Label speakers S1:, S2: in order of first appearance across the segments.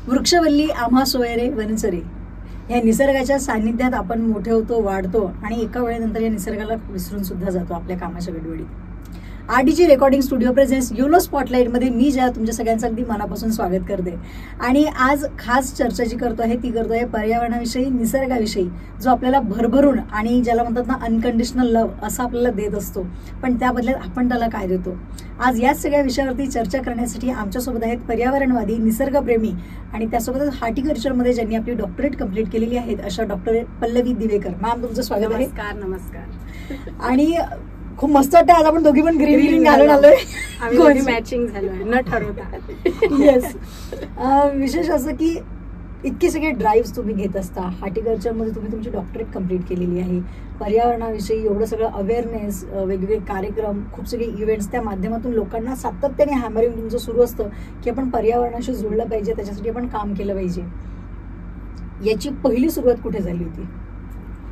S1: वृक्षवल्ली आम्हा सोयरे वनचरे या निसर्गाच्या सानिध्यात आपण मोठे होतो, वाढतो आणि एका वेळेनंतर या निसर्गाला विसरून सुद्धा जातो आपल्या कामाच्या गडबडीत. RDG recording studio presents Uno spotlight मध्ये मी ज्या तुमच्या सगळ्यांचं अगदी मनापासून स्वागत करते. आणि आज खास चर्चा जी करतो आहे ती करतोय पर्यावरणाविषयी, निसर्गाविषयी, जो आपल्याला भरभरून आणि ज्याला म्हणतात ना अनकंडिशनल लव्ह असं आपल्याला देत असतो, पण त्या बदल्यात आपण त्याला काय देतो. आज याच सगळ्या विषयावरती चर्चा करण्यासाठी आमच्यासोबत आहेत पर्यावरणवादी, निसर्गप्रेमी आणि त्यासोबतच हॉर्टिकल्चरमध्ये ज्यांनी आपली डॉक्टरेट कंप्लीट केलेली आहेत अशा डॉक्टर पल्लवी दिवेकर. मॅम, तुमचं स्वागत आहे.
S2: नमस्कार.
S1: आणि खूप मस्त वाटतं आज आपण दोघी पण ग्रीन घालून आलोय,
S2: मॅचिंग झालोय न ठरवता.
S1: येस. विशेष असं की इतके सगळे ड्राईव्ह तुम्ही घेत असता, हॉर्टिकल्चरमध्ये तुम्ही तुमची डॉक्टरेट कंप्लीट केलेली आहे, पर्यावरणाविषयी एवढं सगळं अवेअरनेस, वेगवेगळे कार्यक्रम, खूप सगळे इव्हेंट्स, त्या माध्यमातून लोकांना सातत्याने हॅमरिंग तुमचं सुरू असतं की आपण पर्यावरणाशी जुळलं पाहिजे, त्याच्यासाठी आपण काम केलं पाहिजे. याची पहिली सुरुवात कुठे झाली होती?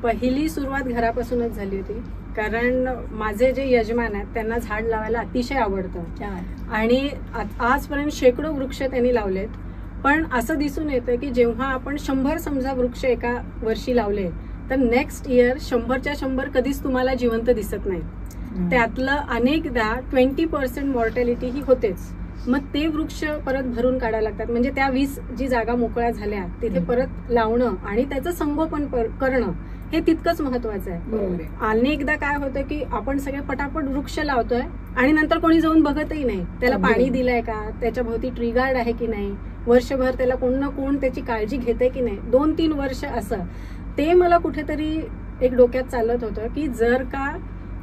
S2: पहिली सुरुवात घरापासूनच झाली होती, कारण माझे जे यजमान आहेत त्यांना झाड लावायला अतिशय आवडतं आणि आजपर्यंत शेकडो वृक्ष त्यांनी लावलेत. पण असं दिसून येतं की जेव्हा आपण 100 समजा वृक्ष एका वर्षी लावले तर नेक्स्ट इयर 100च्या 100 कधीच तुम्हाला जिवंत दिसत नाही. त्यातलं अनेकदा 20% मॉर्टॅलिटी ही होतेच. मग ते वृक्ष परत भरून काढायला लागतात. म्हणजे त्या 20 जी जागा मोकळ्या झाल्या तिथे परत लावणं आणि त्याचं संगोपन करणं हे तितकंच महत्वाचं आहे. अनेकदा काय होतं की आपण सगळे पटापट वृक्ष लावतोय आणि नंतर कोणी जाऊन बघतही नाही त्याला पाणी दिलंय का, त्याच्या भोवती ट्री गार्ड आहे की नाही, वर्षभर त्याला कोण ना कोण त्याची काळजी घेते की नाही, 2-3 वर्ष असं. ते मला कुठेतरी एक डोक्यात चालत होतं की जर का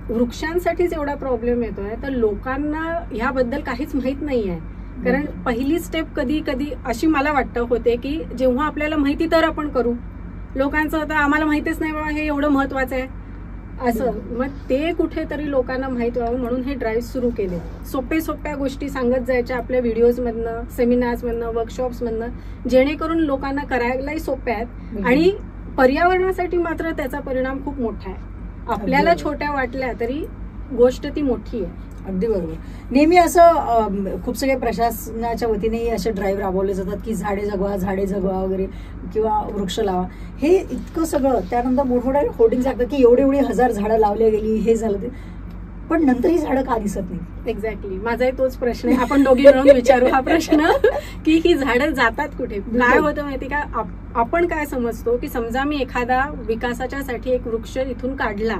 S2: वृक्षांसाठीच एवढा प्रॉब्लेम येतोय तर लोकांना ह्याबद्दल काहीच माहित नाहीये. कारण पहिली स्टेप कधी कधी अशी मला वाटतं होते की जेव्हा आपल्याला माहिती तर आपण करू. लोकांचं होतं आम्हाला माहितीच नाही बाबा हे एवढं महत्वाचं आहे असं. मग ते कुठेतरी लोकांना माहित व्हावं म्हणून हे ड्राईव्ह सुरू केले. सोप्या गोष्टी सांगत जायच्या आपल्या व्हिडिओज मधनं, सेमिनार्स मधनं, वर्कशॉप्स मधनं, जेणेकरून लोकांना करायलाही सोप्या आहेत आणि पर्यावरणासाठी मात्र त्याचा परिणाम खूप मोठा आहे. आपल्याला छोट्या वाटल्या तरी गोष्ट ती मोठी आहे.
S1: अगदी बरोबर. नेहमी असं खूप सगळे प्रशासनाच्या वतीनेही असे ड्राईव्ह राबवले जातात की झाडे जगवा वगैरे किंवा वृक्ष लावा, हे इतकं सगळं. त्यानंतर मोठमोठ्या होर्डिंग सांगतात की एवढी 1000 झाडं लावल्या गेली, हे झालं ते, पण नंतर ही झाडं का दिसत नाही?
S2: एक्झॅक्टली, माझाही तोच प्रश्न आहे. आपण दोघी मिळून विचारू हा प्रश्न की ही झाडं जातात कुठे. काय होतं माहिती का, आपण काय समजतो की समजा मी एखादा विकासाच्या साठी एक वृक्ष इथून काढला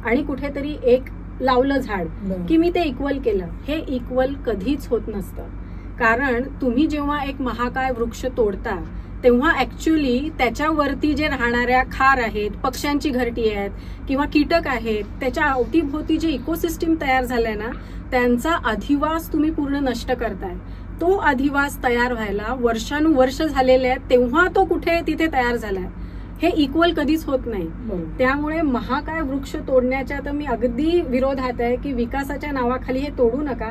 S2: आणि कुठेतरी एक लावलं झाड की मी ते इक्वल केलं. हे इक्वल कधीच होत नसतं. कारण तुम्ही जेव्हा एक महाकाय वृक्ष तोडता तेव्हा ऍक्च्युली त्याच्यावरती जे राहणाऱ्या खार आहेत, पक्ष्यांची घरटी आहेत किंवा कीटक आहेत, त्याच्या अवतीभोवती जे इकोसिस्टीम तयार झालाय ना त्यांचा अधिवास तुम्ही पूर्ण नष्ट करताय. तो अधिवास तयार व्हायला वर्षानुवर्ष झालेले आहेत, तेव्हा तो कुठे तिथे तयार झालाय. हे इक्वल कधीच होत नाही. त्यामुळे महाकाय वृक्ष तोडण्याच्या तर मी अगदी विरोधात आहे की विकासाच्या नावाखाली हे तोडू नका.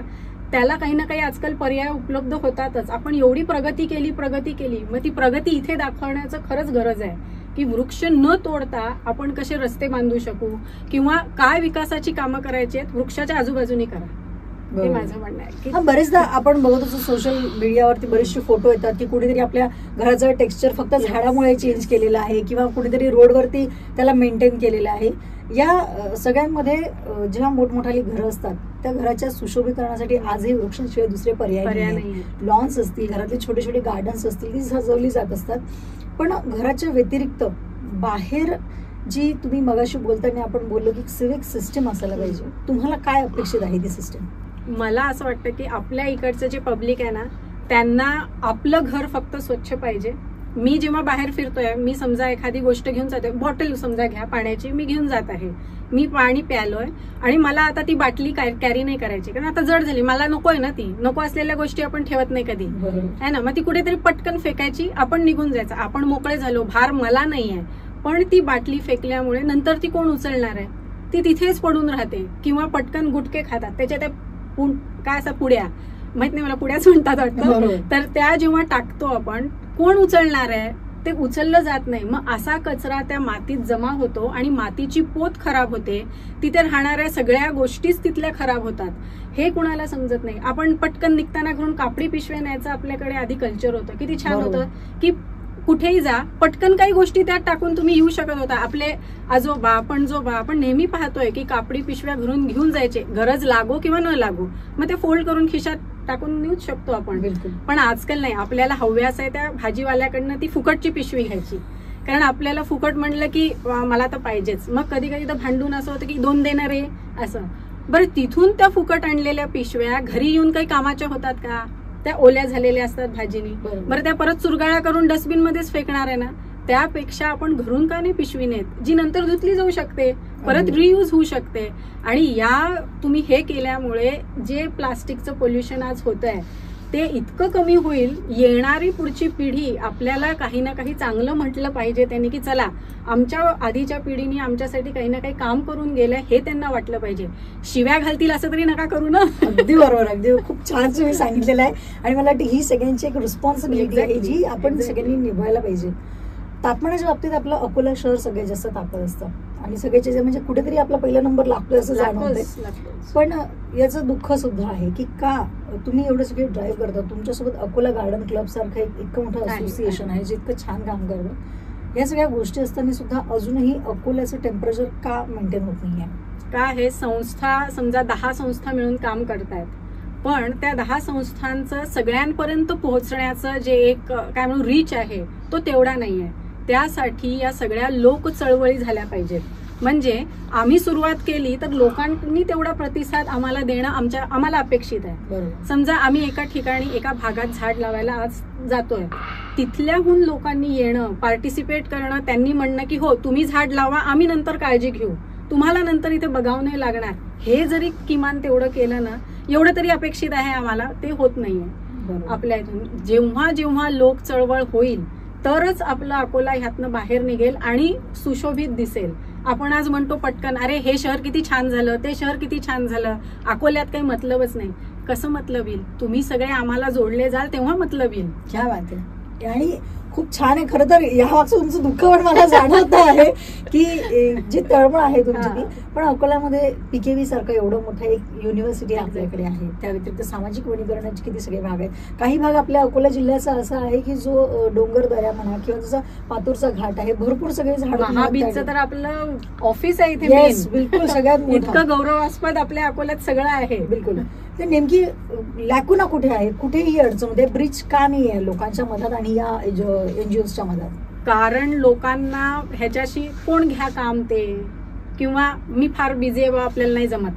S2: त्याला काही ना काही आजकाल पर्याय उपलब्ध होतातच. आपण एवढी प्रगती केली, मग ती प्रगती इथे दाखवण्याचं खरंच गरज आहे की वृक्ष न तोडता आपण कसे रस्ते बांधू शकू किंवा काय विकासाची कामं करायची आहेत वृक्षाच्या आजूबाजूनी करा. हे माझं म्हणणं आहे.
S1: की बरेचदा आपण बघत असतो सोशल मीडियावरती बरेचसे फोटो येतात की कुठेतरी आपल्या घराचं टेक्स्चर फक्त झाडामुळे चेंज केलेलं आहे किंवा कुठेतरी रोडवरती त्याला मेंटेन केलेलं आहे. या सगळ्यांमध्ये जेव्हा मोठमोठाली घरं असतात त्या घराच्या सुशोभीकरणासाठी आजही वृक्षांशिवाय दुसरे पर्याय नाही. लॉन्स असतील, घरातले छोटे गार्डन्स असतील, ती सजवली जात असतात. पण घराच्या व्यतिरिक्त बाहेर जी तुम्ही मगाशी बोलताना आपण बोललो की सिविक सिस्टम असायला पाहिजे, तुम्हाला काय अपेक्षित आहे ती सिस्टम?
S2: मला असं वाटतं की आपल्या इकडचं जे पब्लिक आहे ना त्यांना आपलं घर फक्त स्वच्छ पाहिजे. मी जेव्हा बाहेर फिरतोय, मी समजा एखादी गोष्ट घेऊन जाते, बॉटल समजा घ्या पाण्याची, मी घेऊन जात आहे, मी पाणी प्यालोय आणि मला आता ती बाटली कॅरी नाही करायची कारण आता जड झाली, मला नकोय ना. ती नको असलेल्या गोष्टी आपण ठेवत नाही कधी, है ना. मग ती कुठेतरी पटकन फेकायची, आपण निघून जायचं, आपण मोकळे झालो, भार मला नाहीये. पण ती बाटली फेकल्यामुळे नंतर ती कोण उचलणार आहे? ती तिथेच पडून राहते. किंवा पटकन गुटके खातात, त्याच्या त्या काय असं पुड्या, माहित नाही मला पुड्याच म्हणतात वाटतं, तर त्या जेव्हा टाकतो आपण, कोण उचलणार आहे? ते उचललं जात नाही. मग असा कचरा त्या मातीत जमा होतो आणि मातीची पोत खराब होते, तिथे राहणाऱ्या सगळ्या गोष्टीच तिथल्या खराब होतात. हे कुणाला समजत नाही. आपण पटकन निघताना घरून कापडी पिशव्या न्यायचं आपल्याकडे आधी कल्चर होतं. किती छान होतं की कुठेही जा, पटकन काही गोष्टी त्यात टाकून तुम्ही येऊ शकत होता. आपले आजोबा पणजोबा आपण नेहमी पाहतोय की कापडी पिशव्या घरून घेऊन जायचे, गरज लागो किंवा न लागो, मग ते फोल्ड करून खिशात टाकून नेऊच शकतो आपण. पण आजकाल नाही. आपल्याला हव्यास आहे त्या भाजीवाल्याकडनं ती फुकटची पिशवी घ्यायची, कारण आपल्याला फुकट म्हणलं की मला तर पाहिजेच. मग कधी कधी तर भांडून असं होतं की 2 देणार आहे असं. बरं, तिथून त्या फुकट आणलेल्या पिशव्या घरी येऊन काही कामाच्या होतात का? त्या ओल्या झालेल्या असतात भाजीनी. बरं, त्या परत चुरगाळा करून डस्टबिन मध्येच फेकणार आहे ना. त्यापेक्षा आपण घरून का नाही पिशवी नेत, जी नंतर धुतली जाऊ शकते, परत रियूज होऊ शकते. आणि तुम्ही हे केल्यामुळे जे प्लास्टिकचं पोल्युशन आज होत आहे ते इतकं कमी होईल. येणारी पुढची पिढी आपल्याला काही ना काही चांगलं म्हटलं पाहिजे त्यांनी की चला आमच्या आधीच्या पिढीने आमच्यासाठी काही ना काही काम करून गेलंय, हे त्यांना वाटलं पाहिजे. शिव्या घालतील असं तरी नका करू ना.
S1: अगदी बरोबर, अगदी खूप छान तुम्ही सांगितलेलं आहे. आणि मला वाटतं ही सगळ्यांची एक रिस्पॉन्सिबिलिटी आहे जी आपण सगळ्यांनी निभायला पाहिजे. तापमानाच्या बाबतीत आपलं अकोला शहर सगळ्यात जास्त तापत असतं आणि सगळ्याचे म्हणजे कुठेतरी आपला पहिला नंबर लागतोय असं जाणवतंय. पण याचं दुःख सुद्धा आहे की का तुम्ही एवढं सगळे ड्राईव्ह करता, तुमच्यासोबत अकोला गार्डन क्लब सारखं इतकं मोठं असोसिएशन आहे जे इतकं छान काम करतं, या सगळ्या गोष्टी असताना सुद्धा अजूनही अकोल्याचं टेम्परेचर का मेंटेन होत नाहीये?
S2: का हे संस्था समजा 10 संस्था मिळून काम करतायत, पण त्या 10 संस्थांचं सगळ्यांपर्यंत पोहोचण्याचं जे एक काय म्हणून रीच आहे तो तेवढा नाहीये. त्यासाठी या सगळ्या लोक चळवळी झाल्या पाहिजेत. म्हणजे आम्ही सुरुवात केली तर लोकांनी तेवढा प्रतिसाद आम्हाला देणं आम्हाला अपेक्षित आहे. समजा आम्ही एका ठिकाणी एका भागात झाड लावायला आज जातोय, तिथल्याहून लोकांनी येणं, पार्टिसिपेट करणं, त्यांनी म्हणणं की हो तुम्ही झाड लावा, आम्ही नंतर काळजी घेऊ, तुम्हाला नंतर इथे बघावं नाही लागणार, हे जरी किमान तेवढं केलं ना, एवढं तरी अपेक्षित आहे आम्हाला. ते होत नाहीये आपल्या इथून. जेव्हा जेव्हा लोक चळवळ होईल तरच आपलं अकोला ह्यातनं बाहेर निघेल आणि सुशोभित दिसेल. आपण आज म्हणतो पटकन अरे हे शहर किती छान झालं, ते शहर किती छान झालं, अकोल्यात काही मतलबच नाही. कसं मतलब येईल? तुम्ही सगळे आम्हाला जोडले जाल तेव्हा मतलब येईल.
S1: क्या बात आहे. आणि खूप छान आहे. खरं तर या मागचं तुमचं दुःख पण मला जाणवत आहे की जी तळमळ आहे तुमची ती. पण अकोल्यामध्ये पीकेव्ही सारखं एवढं मोठं एक युनिव्हर्सिटी आपल्याकडे आहे, त्या व्यतिरिक्त सामाजिक वनीकरणाचे किती सगळे भाग आहेत. काही भाग आपल्या अकोला जिल्ह्याचा असा आहे की जो डोंगर दऱ्या म्हणा किंवा जसा पातूरचा घाट आहे, भरपूर सगळे झाड.
S2: महाबीजचं तर आपलं ऑफिस आहे इथे.
S1: बिलकुल सगळ्यात
S2: इतकं गौरवास्पद आपल्या अकोल्यात सगळं आहे.
S1: बिलकुल. ते नेमकी लॅकुना कुठे आहे, कुठेही अडचण होते, ब्रिज का नाही आहे लोकांच्या मधात आणि या एनजीओच्या मधात?
S2: कारण लोकांना ह्याच्याशी कोण घ्या काम ते, किंवा मी फार बिझी आहे, आपल्याला नाही जमत,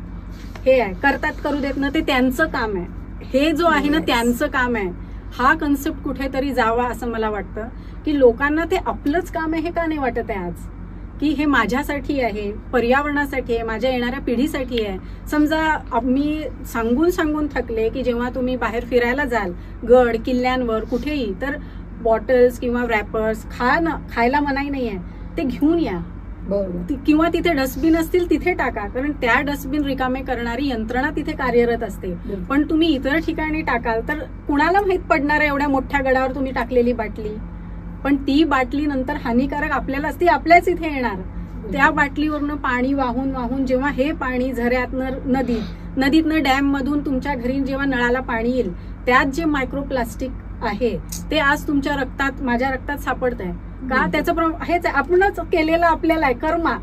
S2: हे आहे, करतात करू देत ना, ते त्यांचं काम आहे. हे जो आहे ना त्यांचं काम आहे. हा कन्सेप्ट कुठेतरी जावा असं मला वाटतं की लोकांना ते आपलंच काम आहे हे का नाही वाटत आहे आज, की हे माझ्यासाठी आहे, पर्यावरणासाठी आहे, माझ्या येणाऱ्या पिढीसाठी आहे. समजा मी सांगून थकले की जेव्हा तुम्ही बाहेर फिरायला जाल गड किल्ल्यांवर कुठेही, तर बॉटल्स किंवा रॅपर्स खायला मनाई नाहीये, ते घेऊन या. किंवा तिथे डस्टबिन असतील तिथे टाका, कारण त्या डस्टबिन रिकामे करणारी यंत्रणा तिथे कार्यरत असते. पण तुम्ही इतर ठिकाणी टाकाल तर कुणाला माहित पडणार आहे एवढ्या मोठ्या गडावर तुम्ही टाकलेली बाटली? पण ती बाटली नंतर हानिकारक आपल्यालाच, ती आपल्याच इथे येणार. त्या बाटलीवरनं पाणी वाहून जेव्हा हे पाणी झऱ्यातनं नदीतनं डॅम मधून तुमच्या घरी जेव्हा नळाला पाणी येईल, त्यात जे मायक्रोप्लास्टिक आहे ते आज तुमच्या रक्तात, माझ्या रक्तात सापडत आहे का? त्याचं हेच आपणच केलेलं आपल्याला आहे कर्मा.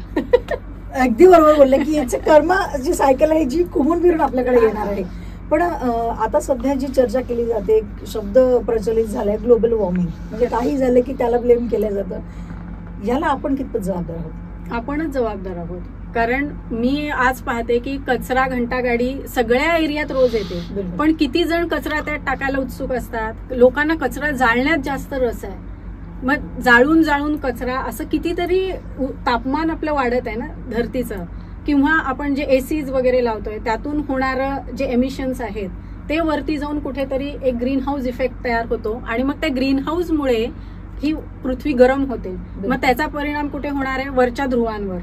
S1: अगदी बरोबर बोलले की याचं कर्मा जी सायकल आहे जी घुमून फिरून आपल्याकडे येणार आहे. पण आता सध्या जी चर्चा केली जाते, शब्द प्रचलित झालाय ग्लोबल वॉर्मिंग, म्हणजे काही झालं की त्याला ब्लेम केलं जातं. याला आपण कितपत जबाबदार आहोत?
S2: आपणच जबाबदार आहोत. कारण मी आज पाहते की कचरा घंटागाडी सगळ्या एरियात रोज येते, पण किती जण कचरा त्यात टाकायला उत्सुक असतात? लोकांना कचरा जाळण्यात जास्त रस आहे. मग जाळून कचरा, असं कितीतरी तापमान आपलं वाढत आहे ना धरतीचं. किंवा आपण जे एसीज वगैरे लावतोय त्यातून होणारं जे एमिशन्स आहेत ते वरती जाऊन कुठेतरी एक ग्रीन हाऊस इफेक्ट तयार होतो आणि मग त्या ग्रीन हाऊसमुळे ही पृथ्वी गरम होते. मग त्याचा परिणाम कुठे होणार आहे? वरच्या ध्रुवांवर.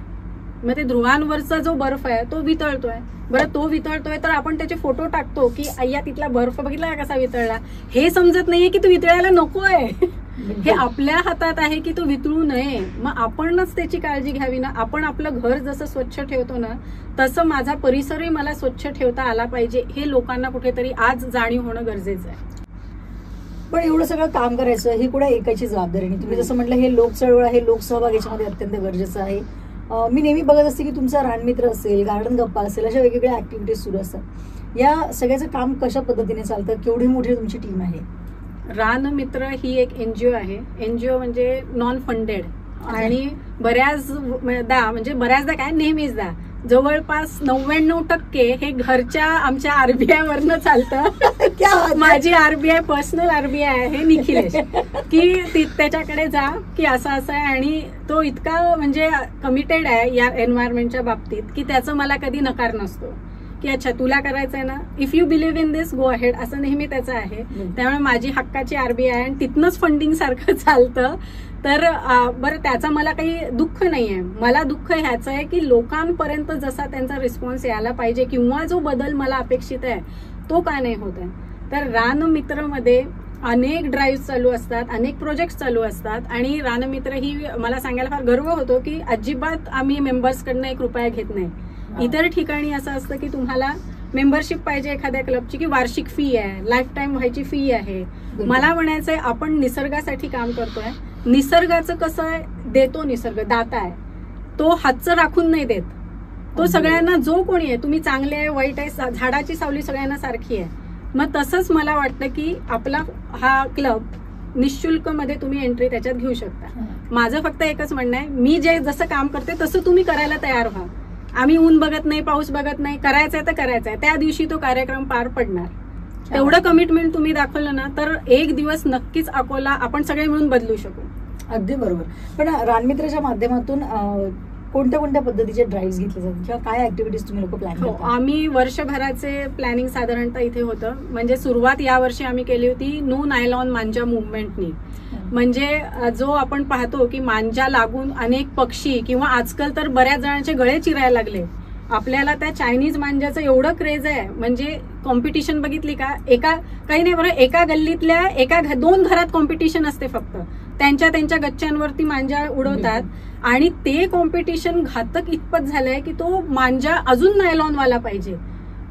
S2: मग ते ध्रुवांवरचा जो बर्फ आहे तो वितळतोय. बरं, तो वितळतोय तर आपण त्याचे फोटो टाकतो की अय्या तिथला बर्फ बघितला कसा वितळला. हे समजत नाहीये की तो वितळायला नकोय. हे आपल्या हातात आहे की तो वितळू नये. मग आपणच त्याची काळजी घ्यावी ना. आपण आपलं घर जसं स्वच्छ ठेवतो ना, तसं माझा परिसरही मला स्वच्छ ठेवता आला पाहिजे, हे लोकांना कुठेतरी आज जाणीव होणं गरजेचं आहे.
S1: पण एवढं सगळं काम करायचं ही कुठे एकाची जबाबदारी नाही. तुम्ही जसं म्हटलं हे लोक चळवळ आहे, लोकसहभाग याच्यामध्ये अत्यंत गरजेचं आहे. मी नेहमी बघत असते की तुमचा रानमित्र असेल, गार्डन गप्पा असेल, अशा वेगवेगळ्या ऍक्टिव्हिटीज सुरू असतात. या सगळ्याचं काम कशा पद्धतीने चालतं? केवढी मोठी तुमची टीम आहे?
S2: रानमित्र ही एक एनजीओ आहे. एनजीओ म्हणजे नॉन फंडेड आणि बऱ्याचदा काय नेहमीचदा जवळपास 99% हे घरच्या आमच्या आरबीआय वरनं चालतं. माझी आरबीआय पर्सनल आरबीआय आहे निखिलेश, की त्याच्याकडे जा की असं आहे. आणि तो इतका म्हणजे कमिटेड आहे या एन्व्हायरमेंटच्या बाबतीत की त्याचं मला कधी नकार नसतो की अच्छा तुला करायचंय ना, if you believe in this go ahead, असं नेहमी त्याचं आहे. त्यामुळे माझी हक्काची आरबीआय आणि तिथनंच फंडिंग सारखं चालतं. तर बरं, त्याचा मला काही दुःख नाहीये. मला दुःख ह्याचं आहे की लोकांपर्यंत जसा त्यांचा रिस्पॉन्स यायला पाहिजे किंवा जो बदल मला अपेक्षित आहे तो का नाही होत आहे. तर रानमित्रमध्ये अनेक ड्राईव्ह चालू असतात, अनेक प्रोजेक्ट चालू असतात. आणि रानमित्र ही मला सांगायला फार गर्व होतो की अजिबात आम्ही मेंबर्सकडनं एक रुपया घेत नाही. इतर ठिकाणी असं असतं की तुम्हाला मेंबरशिप पाहिजे एखाद्या क्लबची की वार्षिक फी आहे, लाईफ टाईम व्हायची फी आहे. मला म्हणायचंय आपण निसर्गासाठी काम करतोय. निसर्गाचं कसं आहे, देतो निसर्ग, दाता आहे तो, हातचं राखून नाही देत तो. सगळ्यांना जो कोणी आहे, तुम्ही चांगले आहे वाईट आहे, झाडाची सावली सगळ्यांना सारखी आहे. मग तसंच मला वाटतं की आपला हा क्लब निःशुल्क मध्ये तुम्ही एंट्री त्याच्यात घेऊ शकता. माझं फक्त एकच म्हणणं आहे, मी जे जसं काम करते तसं तुम्ही करायला तयार व्हा. आम्ही ऊन बघत नाही, पाऊस बघत नाही, करायचंय तर करायचंय, त्या दिवशी तो कार्यक्रम पार पडणार. तेवढं कमिटमेंट तुम्ही दाखवलं ना तर एक दिवस नक्कीच अकोला आपण सगळे मिळून बदलू शकू.
S1: अगदी बरोबर. पण रानमित्राच्या माध्यमातून कोणत्या कोणत्या पद्धतीचे ड्राईव्ह घेतले जातात किंवा काय ऍक्टिव्हिटीज तुम्ही लोक प्लॅन करता?
S2: आम्ही वर्षभराचे प्लॅनिंग साधारणतः इथे होतं. म्हणजे सुरुवात यावर्षी आम्ही केली होती नो नायलॉन मांजा मुवमेंटनी. म्हणजे जो आपण पाहतो की मांजा लागून अनेक पक्षी किंवा आजकाल तर बऱ्याच जणांचे गळे चिरायला लागले. आपल्याला त्या चायनीज मांजाचं एवढं क्रेज आहे. म्हणजे कॉम्पिटिशन बघितली का, काही नाही बरं, एका गल्लीतल्या 2 घरात कॉम्पिटिशन असते फक्त. त्यांच्या गच्च्यांवरती मांजा उडवतात आणि ते कॉम्पिटिशन घातक इतपत झालंय की तो मांजा अजून नायलॉनवाला पाहिजे.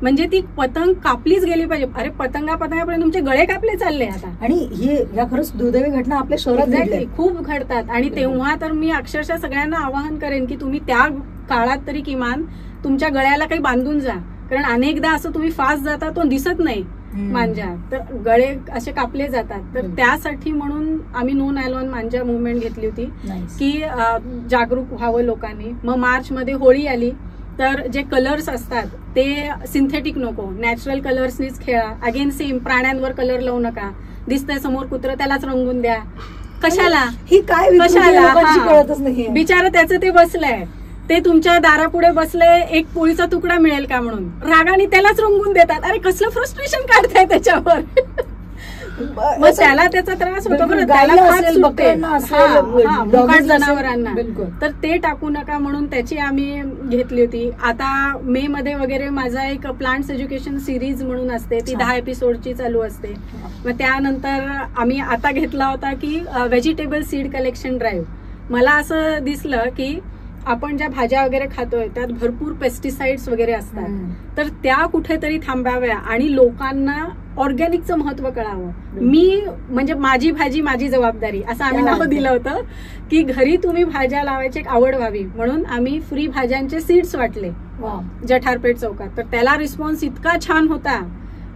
S2: म्हणजे ती पतंग कापलीच गेली पाहिजे. अरे पतंगापर्यंत तुमचे गळे कापले चालले आता.
S1: आणि या खरंच दुर्दैवी घटना आपल्या शहरात
S2: खूप घडतात. आणि तेव्हा तर मी अक्षरशः सगळ्यांना आवाहन करेन की तुम्ही त्या काळात तरी किमान तुमच्या गळ्याला काही बांधून जा. कारण अनेकदा असं तुम्ही फास्ट जाता तो दिसत नाही मांजा, तर गळे असे कापले जातात. तर त्यासाठी म्हणून आम्ही नो नायलॉन मांजा मुवमेंट घेतली होती की जागरूक व्हावं लोकांनी. मग मार्च मध्ये होळी आली तर जे कलर्स असतात ते सिंथेटिक नको, नॅचरल कलर्सनीच खेळा. अगेन सेम, प्राण्यांवर कलर लावू नका. दिसतंय समोर कुत्र, त्यालाच रंगून द्या. कशाला
S1: ही काय कळतच नाही.
S2: बिचारा त्याचं ते बसलंय, ते तुमच्या दारापुढे बसले, एक पोळीचा तुकडा मिळेल का म्हणून रागाने त्यालाच रंगून देतात. अरे कसलं फ्रस्ट्रेशन काढताय त्याच्यावर. मग त्याला त्याचा त्रास होतो बरं, त्याला जनावरांना. तर ते टाकू नका म्हणून त्याची आम्ही घेतली होती. आता मे मध्ये वगैरे माझा एक प्लांट्स एज्युकेशन सिरीज म्हणून असते, ती 10 एपिसोडची चालू असते. मग त्यानंतर आम्ही आता घेतला होता की व्हेजिटेबल सीड कलेक्शन ड्राईव्ह. मला असं दिसलं की आपण ज्या भाज्या वगैरे खातोय त्यात भरपूर पेस्टिसाइड्स वगैरे असतात, तर त्या कुठेतरी थांबाव्या आणि लोकांना ऑर्गॅनिकचं महत्व कळावं. मी म्हणजे माझी भाजी माझी जबाबदारी असं आम्ही नाव दिलं होतं की घरी तुम्ही भाज्या लावायची एक आवड व्हावी म्हणून आम्ही फ्री भाज्यांचे सीड्स वाटले जठारपेठ चौकात. तर त्याला रिस्पॉन्स इतका छान होता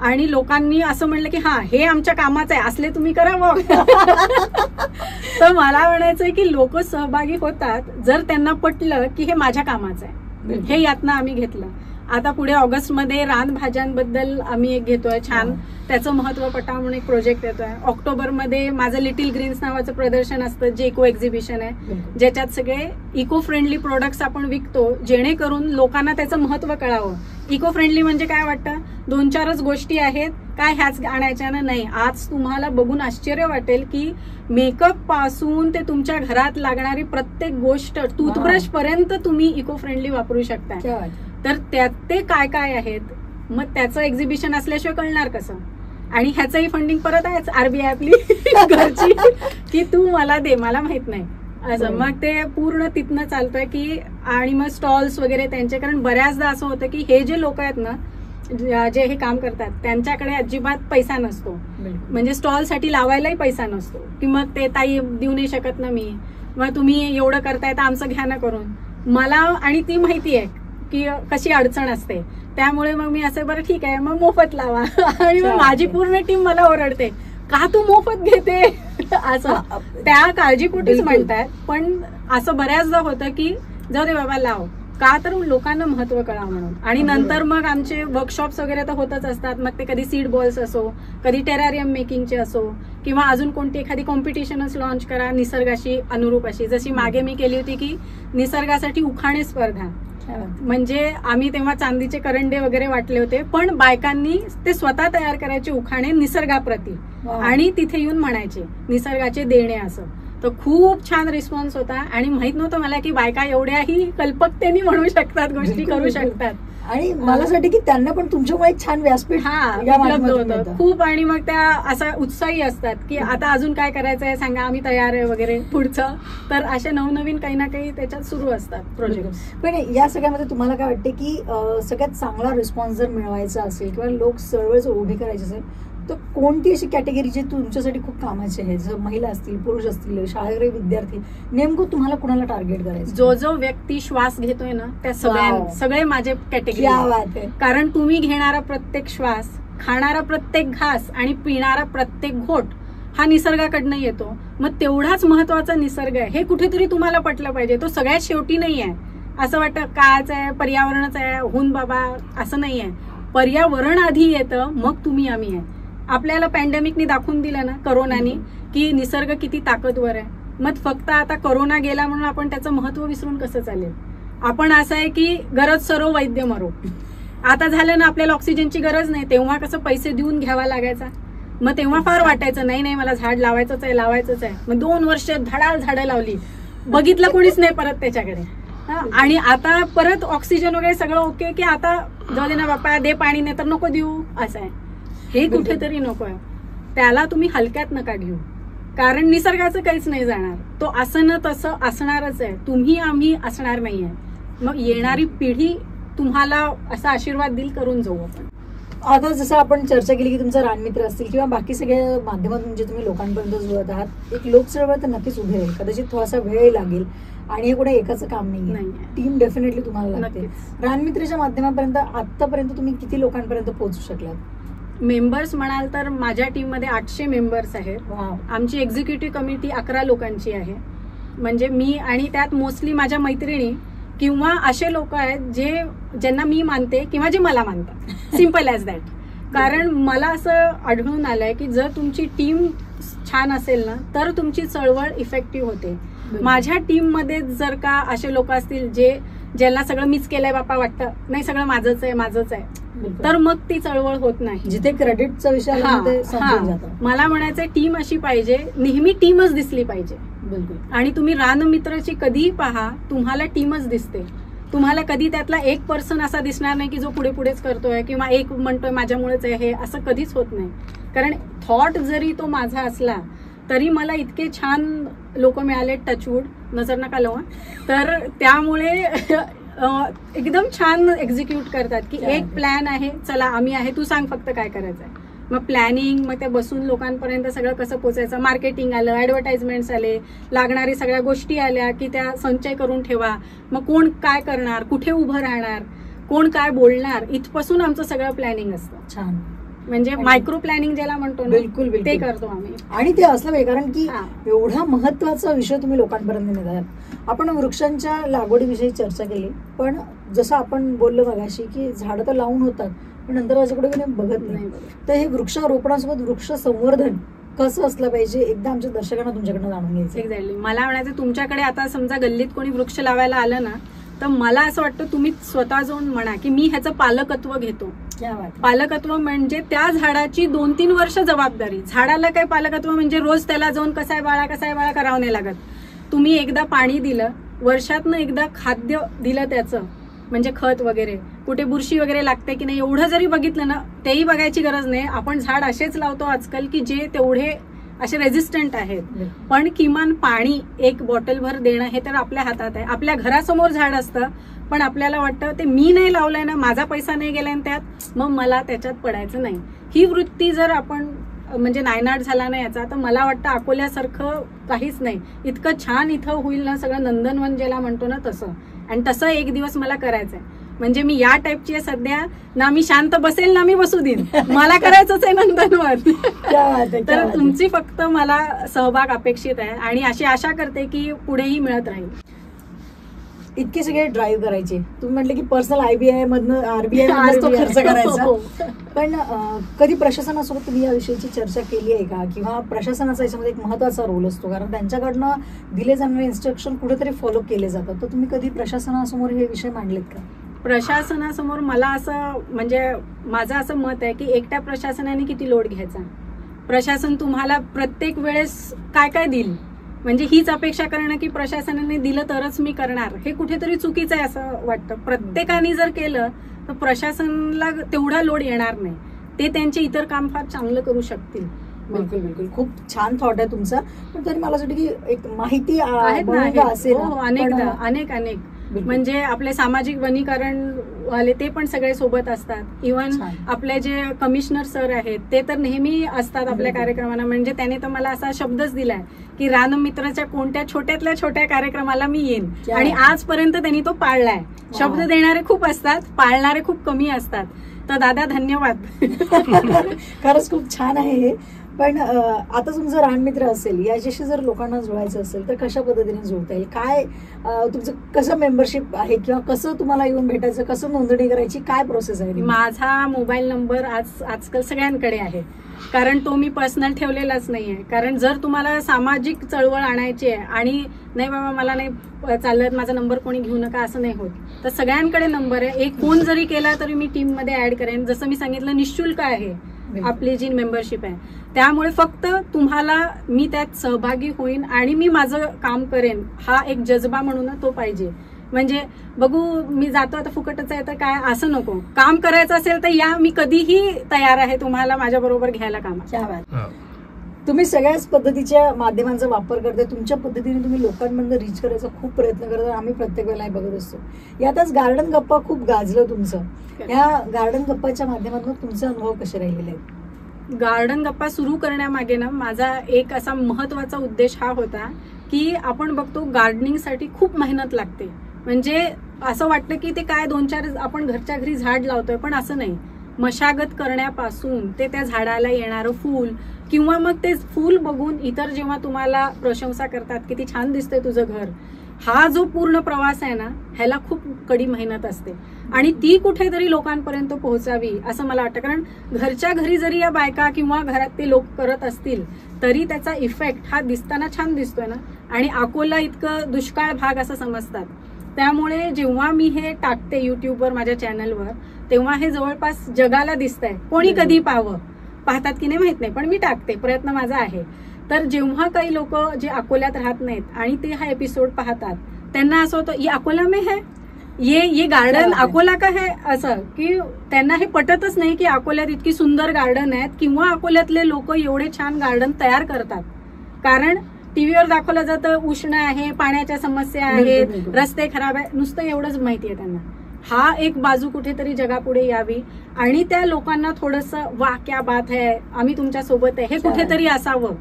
S2: आणि लोकांनी असं म्हणलं की हा हे आमच्या कामाचं आहे, असले तुम्ही करावं. तर मला म्हणायचंय की लोक सहभागी होतात जर त्यांना पटलं की हे माझ्या कामाचं आहे. हे यातनं आम्ही घेतलं. आता पुढे ऑगस्टमध्ये रानभाज्यांबद्दल आम्ही एक घेतोय छान, त्याचं महत्व पटावं म्हणून एक प्रोजेक्ट येतोय. ऑक्टोबरमध्ये माझं लिटिल ग्रीन्स नावाचं प्रदर्शन असतं जे इको एक्झिबिशन आहे, ज्याच्यात सगळे इको फ्रेंडली प्रोडक्ट्स आपण विकतो जेणेकरून लोकांना त्याचं महत्व कळावं. इको फ्रेंडली म्हणजे काय वाटतं, 2-4च गोष्टी आहेत काय ह्याच आणायच्या ना, नाही. आज तुम्हाला बघून आश्चर्य वाटेल की मेकअप पासून ते तुमच्या घरात लागणारी प्रत्येक गोष्ट, टूथब्रश पर्यंत तुम्ही इको फ्रेंडली वापरू शकता. तर त्यात ते काय काय आहेत, मग त्याचं एक्झिबिशन असल्याशिवाय कळणार कसं. आणि ह्याचंही फंडिंग परत आहेच आरबीआय आपली घरची की तू मला दे, मला माहित नाही असं. मग ते पूर्ण तिथनं चालतंय की, आणि मग स्टॉल्स वगैरे त्यांचे, कारण बऱ्याचदा असं होतं की हे जे लोक आहेत ना जे हे काम करतात त्यांच्याकडे अजिबात पैसा नसतो, म्हणजे स्टॉलसाठी लावायलाही पैसा नसतो, की मग ते ताई देऊ नाही शकत ना मी, मग तुम्ही एवढं करताय तर आमचं घ्या ना करून. मला आणि ती माहिती आहे की कशी अडचण असते, त्यामुळे मग मी असं बरं ठीक आहे मग मोफत लावा. आणि मग माझी पूर्ण टीम मला ओरडते का तू मोफत घेते असं, त्या काळजीपोटीच म्हणतात. पण असं बऱ्याचदा होतं की जाऊ दे बाबा लाव, का तर लोकांना महत्व कळा म्हणून. आणि नंतर मग आमचे वर्कशॉप्स वगैरे तर होतच असतात, मग ते कधी सीड बॉल्स असो, कधी टेरारियम मेकिंगचे असो, किंवा अजून कोणती एखादी कॉम्पिटिशनच लॉन्च करा निसर्गाशी अनुरूप अशी. जशी मागे मी केली होती की निसर्गासाठी उखाणे स्पर्धा, म्हणजे आम्ही तेव्हा चांदीचे करंडे वगैरे वाटले होते, पण बायकांनी ते स्वतः तयार करायचे उखाणे निसर्गाप्रती, आणि तिथे येऊन म्हणायचे निसर्गाचे देणे असं. तर खूप छान रिस्पॉन्स होता, आणि माहित नव्हतं मला की बायका एवढ्याही कल्पकतेने म्हणू शकतात, गोष्टी करू शकतात.
S1: आणि मला असं वाटतं की त्यांना पण तुमच्यामुळे एक छान व्यासपीठ
S2: उपलब्ध होतं खूप. आणि मग त्या असा उत्साही असतात की आता अजून काय करायचंय सांगा, आम्ही तयार आहे वगैरे पुढचं. तर अशा नवनवीन काही ना काही त्याच्यात सुरू असतात प्रोजेक्ट.
S1: पण या सगळ्यामध्ये तुम्हाला काय वाटते की सगळ्यात चांगला रिस्पॉन्स जर मिळवायचा असेल किंवा लोक चळवळ उभी करायची असेल तर कोणती अशी कॅटेगरी जी तुमच्यासाठी खूप कामाची आहे, जर महिला असतील, पुरुष असतील, शाळकरी विद्यार्थी, नेमकं तुम्हाला कुणाला टार्गेट करायचं?
S2: जो व्यक्ती श्वास घेतोय ना त्या सगळे माझे कॅटेगरी. कारण तुम्ही घेणारा प्रत्येक श्वास, खाणारा प्रत्येक घास आणि पिणारा प्रत्येक घोट हा निसर्गाकडनं येतो. मग तेवढाच महत्वाचा निसर्ग आहे हे कुठेतरी तुम्हाला पटलं पाहिजे. तो सगळ्यात शेवटी नाही आहे. असं वाटतं कायच आहे, पर्यावरणच आहे, हुन बाबा, असं नाही आहे. पर्यावरण आधी येतं, मग तुम्ही आम्ही आहे. आपल्याला पॅन्डेमिकनी दाखवून दिलं ना, करोनानी, की निसर्ग किती ताकदवर आहे. मग फक्त आता करोना गेला म्हणून आपण त्याचं महत्व विसरून कसं चालेल. आपण असं आहे की गरज सरो वैद्य मरो. आता झालं ना आपल्याला ऑक्सिजनची गरज नाही, तेव्हा कसं पैसे देऊन घ्यावा लागायचा. मग तेव्हा फार वाटायचं नाही नाही मला झाड लावायचंच आहे. मग 2 वर्ष धडाल झाडं लावली, बघितलं कोणीच नाही परत त्याच्याकडे. आणि आता परत ऑक्सिजन वगैरे सगळं ओके, की आता जाऊ दे ना बाप्पा, दे पाणी, नाही तर नको देऊ, असं आहे. हे कुठेतरी नको आहे. त्याला तुम्ही हलक्यात नका घेऊ, कारण निसर्गाचं काहीच नाही जाणार. तो असं ना तसं असणारच आहे. तुम्ही आम्ही असणार नाहीये. मग येणारी पिढी तुम्हाला असा आशीर्वाद दिल करून जाऊ आपण.
S1: आता जसं आपण चर्चा केली की तुमचा रानमित्र असतील किंवा बाकी सगळ्या माध्यमातून जे तुम्ही लोकांपर्यंत जुळत आहात, एक लोकचळवळ तर नक्कीच उभी राहील. कदाचित थोडासा वेळ लागेल आणि हे कुठे एकाचं काम नाही, टीम डेफिनेटली तुम्हाला लागते. रानमित्रच्या माध्यमापर्यंत आतापर्यंत तुम्ही किती लोकांपर्यंत पोहोचू शकलात?
S2: मेंबर्स म्हणाल तर माझ्या टीम मध्ये 800 मेंबर्स आहेत. आमची एक्झिक्युटिव्ह कमिटी 11 लोकांची आहे. म्हणजे मी, आणि त्यात मोस्टली माझ्या मैत्रिणी किंवा असे लोक आहेत ज्यांना मी मानते किंवा जे मला मानतात. Simple as that. कारण मला असं आढळून आलंय की जर तुमची टीम छान असेल ना तर तुमची चळवळ इफेक्टिव्ह होते. माझ्या टीम मध्ये जर का असे लोक असतील ज्यांना सगळं मीच केलंय बापा वाटतं, नाही सगळं माझंच आहे, तर मग ती चळवळ होत नाही.
S1: जिथे क्रेडिटचा विषय
S2: मला म्हणायचं टीम अशी पाहिजे, नेहमी टीमच दिसली पाहिजे. आणि तुम्ही रानमित्रची कधीही पहा, तुम्हाला टीमच दिसते. तुम्हाला कधी त्यातला एक पर्सन असा दिसणार नाही की जो पुढेच करतोय किंवा एक म्हणतोय माझ्यामुळेच आहे, असं कधीच होत नाही. कारण थॉट जरी तो माझा असला तरी मला इतके छान लोक मिळाले, टचवूड, नजर नका लावा, तर त्यामुळे एकदम छान एक्झिक्यूट करतात की एक प्लॅन आहे, चला आम्ही आहे, तू सांग फक्त काय करायचंय. मग प्लॅनिंग, मग ते बसून लोकांपर्यंत सगळं कसं पोचायचं, मार्केटिंग आलं, ऍडव्हर्टाइजमेंट्स आले, लागणारी सगळ्या गोष्टी आल्या की त्या संचय करून ठेवा. मग कोण काय करणार, कुठे उभं राहणार, कोण काय बोलणार, इथपासून आमचं सगळं प्लॅनिंग असतं.
S1: छान.
S2: म्हणजे मायक्रो प्लॅनिंग ज्याला म्हणतो ना,
S1: बिलकुल
S2: ते करतो आम्ही.
S1: आणि ते असलं पाहिजे, कारण की एवढा महत्वाचा विषय तुम्ही लोकांपर्यंत नेतात. आपण वृक्षांच्या लागवडीविषयी चर्चा केली, पण जसं आपण बोललो मगाशी की झाडं तर लावून होतात पण नंतर माझ्याकडे कोणी बघत नाही. तर हे वृक्षारोपणासोबत वृक्ष संवर्धन कसं असलं पाहिजे, एकदा आमच्या दर्शकांना तुमच्याकडनं जाणून घ्यायचं.
S2: एक्झॅक्टली. मला म्हणायचं, तुमच्याकडे आता समजा गल्लीत कोणी वृक्ष लावायला आलं ना, तर मला असं वाटतं तुम्ही स्वतः जाऊन म्हणा की मी ह्याचं पालकत्व घेतो. पालकत्व म्हणजे त्या झाडाची 2-3 वर्ष जबाबदारी. झाडाला काय पालकत्व म्हणजे रोज त्याला जाऊन कसा आहे बाळा करावं नाही लागत. तुम्ही एकदा पाणी दिलं, वर्षातनं एकदा खाद्य दिलं त्याचं, म्हणजे खत वगैरे, कुठे बुरशी वगैरे लागते की नाही एवढं जरी बघितलं ना, तेही बघायची गरज नाही. आपण झाड असेच लावतो आजकाल की जे तेवढे असे रेझिस्टंट आहेत. पण किमान पाणी एक बॉटलभर देणं हे तर आपल्या हातात आहे. आपल्या घरासमोर झाड असतं पण आपल्याला वाटतं ते मी नाही लावलंय ना, माझा पैसा नाही गेलाय त्यात, मग मला त्याच्यात पडायचं नाही. ही वृत्ती जर आपण म्हणजे नायनाट झाला नाही याचा, तर मला वाटतं अकोल्यासारखं काहीच नाही. इतकं छान इथं होईल ना सगळं, नंदनवन ज्याला म्हणतो ना तसं. आणि तसं एक दिवस मला करायचंय. म्हणजे मी या टाईपची आहे सध्या ना, मी शांत बसेल ना मी बसू देईन, मला करायचंच आहे नंदनवन. तर तुमची फक्त मला सहभाग अपेक्षित आहे आणि अशी आशा करते की पुढेही मिळत राहील.
S1: इतके सगळे ड्राईव्ह करायचे, तुम्ही म्हटले की पर्सनल IBI मधनं RBI मधनं तो खर्च करायचा, पण कधी प्रशासनासोबत तुम्ही या विषयीची चर्चा केली आहे का? किंवा प्रशासनाचा याच्यामध्ये एक महत्वाचा रोल असतो, कारण त्यांच्याकडनं दिले जाणारे इन्स्ट्रक्शन कुठेतरी फॉलो केले जातात. तर तुम्ही कधी प्रशासनासमोर हे विषय मांडलेत का?
S2: प्रशासनासमोर मला असं म्हणजे माझं असं मत आहे की एकट्या प्रशासनाने किती लोड घ्यायचा. प्रशासन तुम्हाला प्रत्येक वेळेस काय काय देईल, म्हणजे हीच अपेक्षा करणं की प्रशासनाने दिलं तरच मी करणार, हे कुठेतरी चुकीचं आहे असं वाटतं. प्रत्येकाने जर केलं तर प्रशासनाला तेवढा लोड येणार नाही, ते त्यांचे इतर काम फार चांगलं करू शकतील.
S1: बिलकुल बिलकुल, खूप छान थॉट आहे तुमचा. पण तरी मला वाटतं की एक माहिती
S2: असेल अनेकदा अनेक म्हणजे आपले सामाजिक वनीकरण वाले ते पण सगळे सोबत असतात. इव्हन आपले जे कमिशनर सर आहेत ते तर नेहमी असतात आपल्या कार्यक्रमाला. म्हणजे त्याने तर मला असा शब्दच दिलाय की रानमित्राच्या कोणत्या छोट्यातल्या छोट्या कार्यक्रमाला मी येईन, आणि आजपर्यंत त्यांनी तो पाळलाय. शब्द देणारे खूप असतात, पाळणारे खूप कमी असतात. तर दादा धन्यवाद.
S1: खरंच खूप छान आहे हे. पण आता तुमचं रानमित्र असेल, याच्याशी जर लोकांना जुळायचं असेल तर कशा पद्धतीने जुळता येईल? काय तुमचं कसं मेंबरशिप आहे, किंवा कसं तुम्हाला येऊन भेटायचं, कसं नोंदणी करायची, काय प्रोसेस आहे?
S2: माझा मोबाईल नंबर आजकाल सगळ्यांकडे आहे, कारण तो मी पर्सनल ठेवलेलाच नाहीये. कारण जर तुम्हाला सामाजिक चळवळ आणायची आहे आणि नाही बाबा मला नाही चालत, माझा नंबर कोणी घेऊ नका असं नाही होत, तर सगळ्यांकडे नंबर आहे. एक फोन जरी केला तरी मी टीम मध्ये ऍड करेन. जसं मी सांगितलं निःशुल्क आहे आपली जी मेंबरशिप आहे, त्यामुळे फक्त तुम्हाला मी त्यात सहभागी होईन आणि मी माझं काम करेन हा एक जज्बा म्हणून तो पाहिजे. म्हणजे बघू मी जातो आता फुकटच आहे तर काय असं नको, काम करायचं असेल तर या, मी कधीही तयार आहे तुम्हाला माझ्या बरोबर घ्यायला कामात.
S1: तुम्ही सगळ्याच पद्धतीच्या माध्यमांचा वापर करता, तुमच्या पद्धतीने तुम्ही लोकांपर्यंत रीच करायचा खूप प्रयत्न करता. आम्ही प्रत्येक वेळेला बघत असतो. यातच गार्डन गप्पा खूप गाजलं तुमचं. या गार्डन गप्पाच्या माध्यमातून तुमचे अनुभव कसे राहिलेले आहेत?
S2: गार्डन गप्पा सुरू करण्यामागे ना माझा एक असा महत्वाचा उद्देश हा होता की आपण बघतो गार्डनिंगसाठी खूप मेहनत लागते. म्हणजे असं वाटतं की ते काय 2-4 आपण घरच्या घरी झाड लावतोय, पण असं नाही. मशागत करण्यापासून ते त्या झाडाला येणारं फूल, किंवा मग ते फूल बघून इतर जेव्हा तुम्हाला प्रशंसा करतात किती छान दिसतंय तुझं घर, हा जो पूर्ण प्रवास आहे ना, ह्याला खूप कडी मेहनत असते आणि ती कुठेतरी लोकांपर्यंत पोहोचावी असं मला वाटतं. कारण घरच्या घरी जरी या बायका किंवा घरात ते लोक करत असतील तरी त्याचा इफेक्ट हा दिसताना छान दिसतोय ना, आणि अकोला इतकं दुष्काळ भाग असं समजतात. त्यामुळे जेव्हा मी हे टाकते युट्यूबवर माझ्या चॅनलवर, तेव्हा हे जवळपास जगाला दिसतंय. कोणी कधी पाहतात की नाही माहित नाही, पण मी टाकते, प्रयत्न माझा आहे. तर जेव्हा काही लोक जे अकोल्यात राहत नाहीत आणि ते हा एपिसोड पाहतात, त्यांना असं होतं ये अकोला में है, ये गार्डन अकोला का है, असं की त्यांना हे पटतच नाही की अकोल्यात इतकी सुंदर गार्डन आहेत किंवा अकोल्यातले लोक एवढे छान गार्डन तयार करतात. कारण टीव्हीवर दाखवलं जातं उष्ण आहे, पाण्याच्या समस्या आहेत, रस्ते खराब आहे, नुसतं एवढंच माहिती आहे त्यांना. हा एक बाजू कुठेतरी जगापुढे यावी आणि त्या लोकांना थोडंसं वाह क्या बात है, आम्ही तुमच्या सोबत आहे, हे कुठेतरी असावं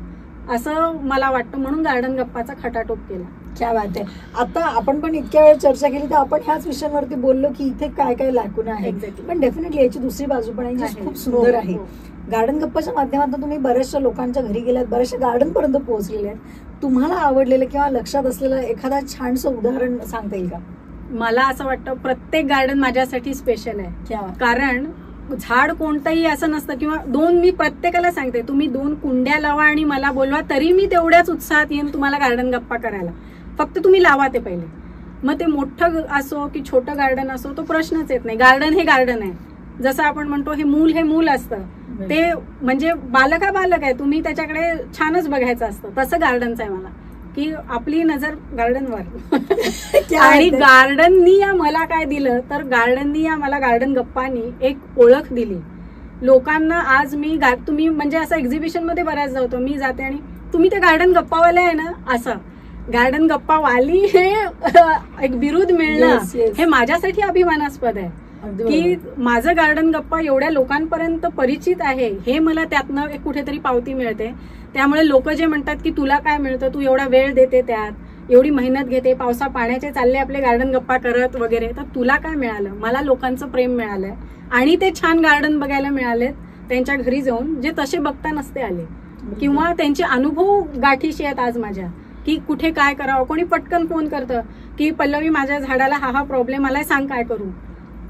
S2: असं मला वाटतं. म्हणून गार्डन गप्पाचा खटाटोप केला.
S1: क्या बात आहे. आता आपण पण इतक्या वेळ चर्चा केली तर आपण ह्याच विषयांवरती बोललो की इथे काय काय लागून आहे, पण डेफिनेटली याची दुसरी बाजू पण आहे खूप सुंदर आहे. गार्डन गप्पाच्या माध्यमातून तुम्ही बऱ्याचशा लोकांच्या घरी गेल्यात, बऱ्याचशा गार्डन पर्यंत पोहोचलेले आहेत. तुम्हाला आवडलेलं किंवा लक्षात असलेलं एखादा छानसं उदाहरण सांगता येईल का?
S2: मला असं वाटतं प्रत्येक गार्डन माझ्यासाठी स्पेशल आहे. कारण झाड कोणतंही असं नसतं, किंवा 2 मी प्रत्येकाला सांगते तुम्ही 2 कुंड्या लावा आणि मला बोलवा तरी मी तेवढ्याच उत्साहात येईन तुम्हाला गार्डन गप्पा करायला. फक्त तुम्ही लावा ते पहिले. मग ते मोठं असो की छोटं गार्डन असो तो प्रश्नच येत नाही. गार्डन हे गार्डन आहे. जसं आपण म्हणतो हे मूल असतं, ते म्हणजे बालक हा बालक आहे, तुम्ही त्याच्याकडे छानच बघायचं असतं. तसं गार्डनचं आहे मला, की आपली नजर गार्डनवर. आणि गार्डननी या मला काय दिलं तर गार्डननी या मला गार्डन गप्पानी एक ओळख दिली. लोकांना आज तुम्ही म्हणजे असं एक्झिबिशन मध्ये बऱ्याचदा होतो, मी जाते आणि तुम्ही ते गार्डन गप्पावाले आहे ना, असं गार्डन गप्पा वाली हे एक बिरुद मिळणं हे माझ्यासाठी अभिमानास्पद आहे की माझं गार्डन गप्पा एवढ्या लोकांपर्यंत परिचित आहे, हे मला त्यातनं एक कुठेतरी पावती मिळते. त्यामुळे लोक जे म्हणतात की तुला काय मिळतं, तू एवढा वेळ देते, त्यात एवढी मेहनत घेते, पावसा पाण्याचे चालले आपले गार्डन गप्पा करत वगैरे, तर तुला काय मिळालं? मला लोकांचं प्रेम मिळालंय आणि ते छान गार्डन बघायला मिळालेत त्यांच्या घरी जाऊन, जे तसे बघता नसते आले, किंवा त्यांचे अनुभव गाठीशी आहेत आज माझ्या, की कुठे काय करावं. कोणी पटकन फोन करतं की पल्लवी माझ्या झाडाला हा प्रॉब्लेम मला सांग काय करू,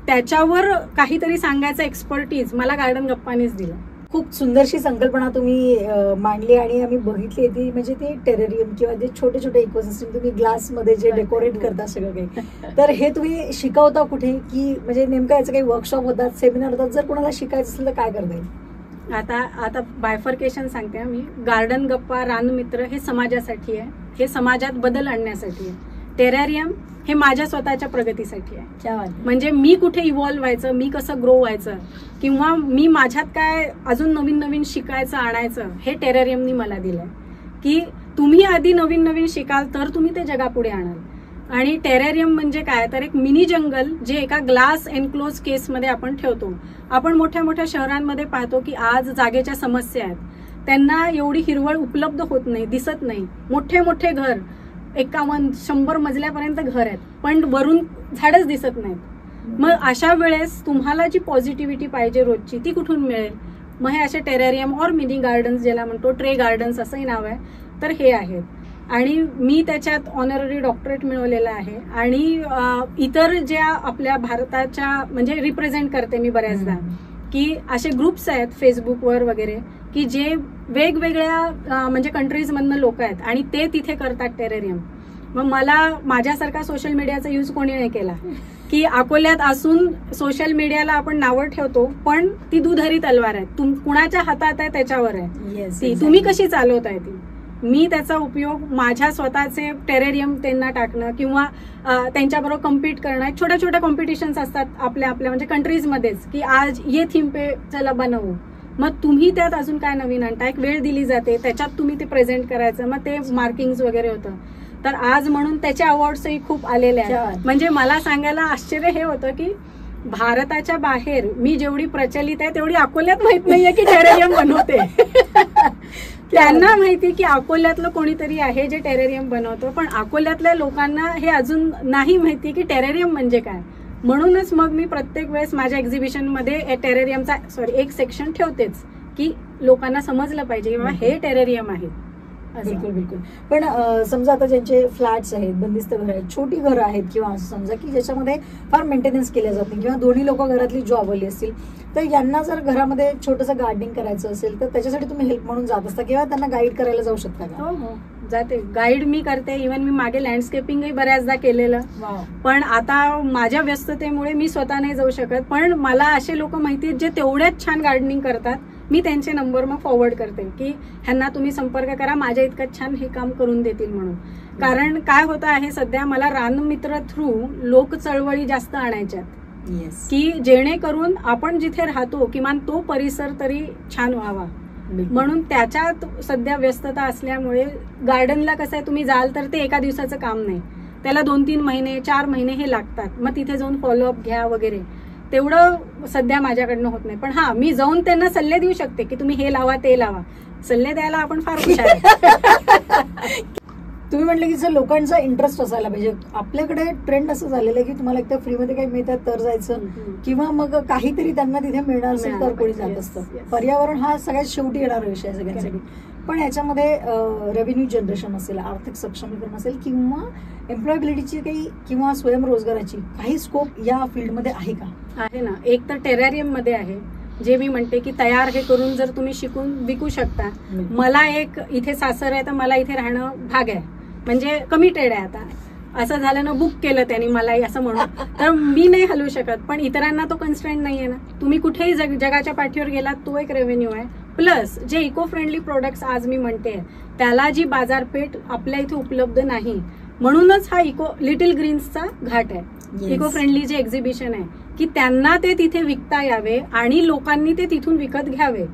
S2: त्याच्यावर काहीतरी सांगायचं एक्सपर्टीज मला गार्डन गप्पानीच दिलं.
S1: खूप सुंदरशी संकल्पना तुम्ही मांडली आणि आम्ही बघितली ती, म्हणजे ते टेरेरियम किंवा जे छोटे छोटे इकोसिस्टम तुम्ही ग्लासमध्ये जे डेकोरेट करता सगळं काही, तर हे तुम्ही शिकवता कुठे, की म्हणजे नेमकं याचं काही वर्कशॉप होतात, सेमिनार होतात? जर कोणाला शिकायचं असेल तर काय करता येईल?
S2: आता बायफर्केशन सांगते मी. गार्डन गप्पा, रानमित्र हे समाजासाठी आहे, हे समाजात बदल आणण्यासाठी आहे. टेरॅरियम हे माझ्या स्वतःच्या प्रगतीसाठी आहे. म्हणजे मी कुठे इव्हॉल्व्ह व्हायचं, मी कसं ग्रो व्हायचं, किंवा मी माझ्यात काय अजून नवीन नवीन शिकायचं आणायचं, हे टेरॅरियमनी मला दिलंय. की तुम्ही आधी नवीन नवीन शिकाल तर तुम्ही ते जगापुढे आणाल. आणि टेरॅरियम म्हणजे काय, तर एक मिनी जंगल जे एका ग्लास एनक्लोज केसमध्ये आपण ठेवतो. आपण मोठ्या मोठ्या शहरांमध्ये पाहतो की आज जागेच्या समस्या आहेत, त्यांना एवढी हिरवळ उपलब्ध होत नाही, दिसत नाही. मोठे मोठे घर 51-100 मजल्यापर्यंत घर आहेत, पण वरून झाडच दिसत नाहीत. मग अशा वेळेस तुम्हाला जी पॉझिटिव्हिटी पाहिजे रोजची ती कुठून मिळेल? मग हे असे टेरॅरियम और मिनी गार्डन्स, ज्याला म्हणतो ट्रे गार्डन्स असंही नाव आहे, तर हे आहेत. आणि मी त्याच्यात ऑनररी डॉक्टरेट मिळवलेलं आहे. आणि इतर ज्या आपल्या भारताच्या म्हणजे रिप्रेझेंट करते मी बऱ्याचदा, की असे ग्रुप्स आहेत फेसबुकवर वगैरे, की जे वेगवेगळ्या म्हणजे कंट्रीज मधनं लोक आहेत आणि ते तिथे करतात टेरॅरियम. मग मला माझ्यासारखा सोशल मीडियाचा यूज कोणी नाही केला, की अकोल्यात असून सोशल मीडियाला आपण नावं ठेवतो, पण ती दुधारी तलवार आहे, कुणाच्या हातात आहे त्याच्यावर आहे ती, तुम्ही कशी चालवताय ती. मी त्याचा उपयोग माझ्या स्वतःचे टेरॅरियम त्यांना टाकणं किंवा त्यांच्याबरोबर कम्पीट करणं. छोट्या छोट्या कॉम्पिटिशन्स असतात आपल्या म्हणजे कंट्रीजमध्येच, की आज ये थीम पे चला बनवू. मग तुम्ही त्यात अजून काय नवीन आणता, एक वेळ दिली जाते, त्याच्यात तुम्ही ते प्रेझेंट करायचं, मग ते मार्किंग्स वगैरे होतं. तर आज म्हणून त्याचे अवॉर्ड्सही खूप आलेले आहेत. म्हणजे मला सांगायला आश्चर्य हे होतं की भारताच्या बाहेर मी जेवढी प्रचलित आहे तेवढी अकोल्यात माहित नाहीये की टेरॅरियम बनवते. त्यांना माहिती की अकोल्यातलं कोणीतरी आहे जे टेरॅरियम बनवतो, पण अकोल्यातल्या लोकांना हे अजून नाही माहिती की टेरॅरियम म्हणजे काय. म्हणूनच मग मी प्रत्येक वेळेस माझ्या एक्झिबिशन मध्ये टेरॅरियमचा एक सेक्शन ठेवतेच, की लोकांना समजलं पाहिजे की बाबा हे टेरॅरियम आहे.
S1: बिलकुल बिलकुल. पण समजा आता ज्यांचे फ्लॅट्स आहेत, बंदिस्त घर आहेत, छोटी घरं आहेत, किंवा असं समजा की ज्याच्यामध्ये फार मेंटेनन्स केल्या जात नाही, किंवा दोन्ही लोक घरातली जॉबवाली असतील, तर यांना जर घरामध्ये छोटंसं गार्डनिंग करायचं असेल तर त्याच्यासाठी तुम्ही हेल्प म्हणून जात असता किंवा त्यांना गाईड करायला जाऊ शकता का?
S2: हो, जाते. गाईड मी करते. इव्हन मी मागे लँडस्केपिंगही बऱ्याचदा केलेलं, पण आता माझ्या व्यस्ततेमुळे मी स्वतः नाही जाऊ शकत. पण मला असे लोक माहिती आहेत जे तेवढ्याच छान गार्डनिंग करतात, मी त्यांचे नंबर मग फॉरवर्ड करते की ह्यांना तुम्ही संपर्क करा, माझ्या इतकं छान हे काम करून देतील म्हणून. कारण काय होतं आहे सध्या, मला रानमित्र थ्रू लोक चळवळी जास्त आणायच्यात, की जेणेकरून आपण जिथे राहतो किमान तो परिसर तरी छान व्हावा. म्हणून त्याच्यात सध्या व्यस्तता असल्यामुळे गार्डनला कसं आहे, तुम्ही जाल तर ते एका दिवसाचं काम नाही, त्याला 2-3 महिने 4 महिने हे लागतात. मग तिथे जाऊन फॉलोअप घ्या वगैरे, तेवढं सध्या माझ्याकडनं होत नाही. पण हा, मी जाऊन त्यांना सल्ले देऊ शकते की तुम्ही हे लावा ते लावा. सल्ले द्यायला आपण फार हुशार आहे.
S1: तुम्ही म्हटलं की जर लोकांचा इंटरेस्ट असायला पाहिजे. आपल्याकडे ट्रेंड असं झालेलं आहे की तुम्हाला एकदा फ्रीमध्ये काही मिळतात तर जायचं, किंवा मग काहीतरी त्यांना तिथे मिळणार असेल तर कोणी जात असतं. पर्यावरण हा सगळ्यात शेवटी येणारा विषय आहे सगळ्यांसाठी. पण याच्यामध्ये रेव्हेन्यू जनरेशन असेल, आर्थिक सक्षमीकरण असेल, किंवा एम्प्लॉयबिलिटीची काही किंवा स्वयंरोजगाराची काही स्कोप या फील्डमध्ये आहे का?
S2: आहे ना. एक तर टेरॅरियम मध्ये आहे, जे मी म्हणते की तयार हे करून जर तुम्ही शिकून विकू शकता. मला एक इथे सासर आहे तर मला इथे राहणं भाग आहे, म्हणजे कमिटेड आहे. आता असं झालं ना, बुक केलं त्यांनी मलाही असं म्हणून, तर मी नाही हलवू शकत. पण इतरांना तो कन्स्ट्रेंट नाहीये ना. तुम्ही कुठेही जगाच्या पाठीवर गेलात, तो एक रेव्हेन्यू आहे. प्लस जे इको फ्रेंडली प्रोडक्ट्स आज मी म्हणते त्याला जी बाजारपेठ आपल्या इथे उपलब्ध नाही, म्हणूनच हा लिटिल ग्रीन्सचा घाट आहे. इको फ्रेंडली जे एक्झिबिशन आहे की त्यांना ते तिथे विकता यावे आणि लोकांनी ते तिथून विकत घ्यावे.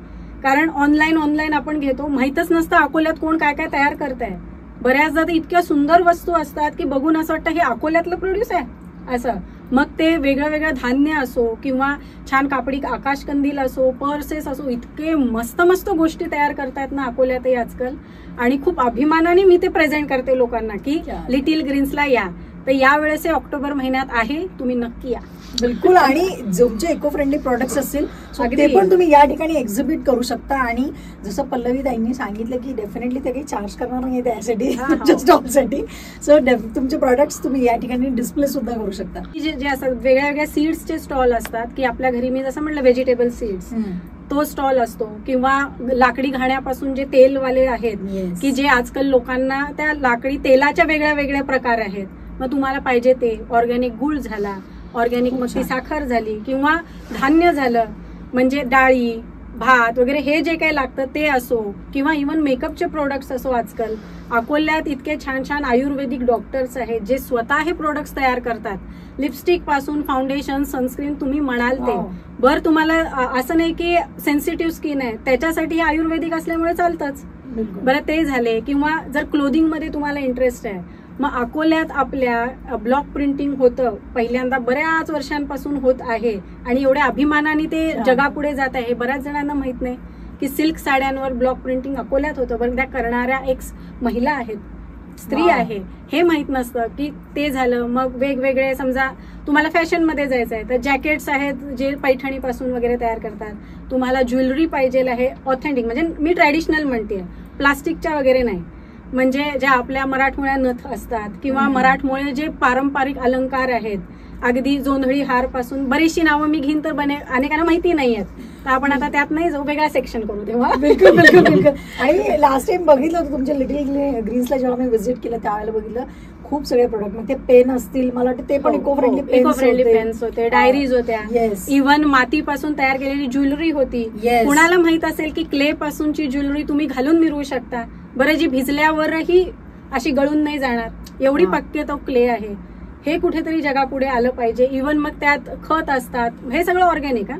S2: कारण ऑनलाईन आपण घेतो, माहीतच नसतं अकोल्यात कोण काय काय तयार करताय. बऱ्याचदा तर इतक्या सुंदर वस्तू असतात की बघून असं वाटतं हे अकोल्यातलं प्रोड्यूस आहे असं. मग ते वेगळं धान्य असो किंवा छान कापडी आकाशकंदील असो, पर्सेस असो, इतके मस्त मस्त गोष्टी तयार करतायत ना अकोल्यातही आजकाल. आणि खूप अभिमानाने मी ते प्रेझेंट करते लोकांना की लिटिल ग्रीन्सला या. तर यावेळेस ऑक्टोबर महिन्यात आहे, तुम्ही नक्की या.
S1: बिलकुल. आणि तुमचे इको फ्रेंडली प्रोडक्ट्स असतील ते पण तुम्ही या ठिकाणी एक्झिबिट करू शकता. आणि जसं पल्लवी ताईंनी सांगितलं की डेफिनेटली ते काही चार्ज करणार नाही त्यासाठी, स्टॉलसाठी. सो तुमचे प्रोडक्ट्स तुम्ही या ठिकाणी डिस्प्ले सुद्धा करू शकता.
S2: जे असतात वेगळ्या सीड्सचे स्टॉल असतात की आपल्या घरी मी जसं म्हटलं व्हेजिटेबल सीड्स, तो स्टॉल असतो. किंवा लाकडी घाण्यापासून जे तेलवाले आहेत की जे आजकाल लोकांना त्या लाकडी तेलाच्या वेगळ्या प्रकार आहेत. मग तुम्हाला पाहिजे ते ऑर्गॅनिक गुळ झाला, ऑर्गॅनिक मग साखर झाली, किंवा धान्य झालं म्हणजे डाळी भात वगैरे हे जे काही लागतं ते असो, किंवा इव्हन मेकअपचे प्रोडक्ट्स असो. आजकाल अकोल्यात इतके छान छान आयुर्वेदिक डॉक्टर्स आहेत जे स्वतः हे प्रोडक्ट्स तयार करतात. लिपस्टिक पासून फाउंडेशन, सनस्क्रीन, तुम्ही म्हणाल ते. बरं तुम्हाला असं नाही की सेन्सिटिव्ह स्किन आहे त्याच्यासाठी हे आयुर्वेदिक असल्यामुळे चालतंच. बरं ते झाले. किंवा जर क्लोदिंग मध्ये तुम्हाला इंटरेस्ट आहे, मग अकोल्यात आपल्या ब्लॉक प्रिंटिंग होतं पहिल्यांदा, बऱ्याच वर्षांपासून होत आहे आणि एवढ्या अभिमानाने ते जगापुढे जात आहे. बऱ्याच जणांना माहित नाही की सिल्क साड्यांवर ब्लॉक प्रिंटिंग अकोल्यात होतं. बरं त्या करणाऱ्या एक महिला आहेत, स्त्री आहे, हे माहित नसतं की ते झालं. मग वेगवेगळे समजा तुम्हाला फॅशन मध्ये जायचं आहे तर जॅकेट्स आहेत जे पैठणीपासून वगैरे तयार करतात. तुम्हाला ज्वेलरी पाहिजे आहे ऑथेंटिक, म्हणजे मी ट्रॅडिशनल म्हणते, प्लास्टिकच्या वगैरे नाही. म्हणजे ज्या आपल्या मराठमोळ्या नथ असतात किंवा मराठमोळे जे पारंपरिक अलंकार आहेत, अगदी जोंधळी हार पासून बरीचशी नावं मी घेईन तर अनेकांना माहिती नाही आहेत. तर आपण आता त्यात नाही जाऊ, वेगळा सेक्शन करू तेव्हा.
S1: बिलकुल बिलकुल बिलकुल. आणि लास्ट टाइम बघितलं होतं तुमच्या लिटिल ग्रीन्सला जेव्हा मी व्हिजिट केलं त्यावेळेला बघितलं खूप सगळे प्रोडक्ट. मग ते पेन असतील, मला वाटतं ते पण इको फ्रेंडली
S2: पेन्स होते, डायरीज होत्या, इव्हन मातीपासून तयार केलेली ज्वेलरी होती. कुणाला माहित असेल की क्ले पासूनची ज्वेलरी तुम्ही घालून मिरवू शकता. बरं जी भिजल्यावरही अशी गळून नाही जाणार एवढी पक्के तो क्ले आहे. हे कुठेतरी जगापुढे आलं पाहिजे. इव्हन मग त्यात खत असतात, हे सगळं ऑर्गॅनिक.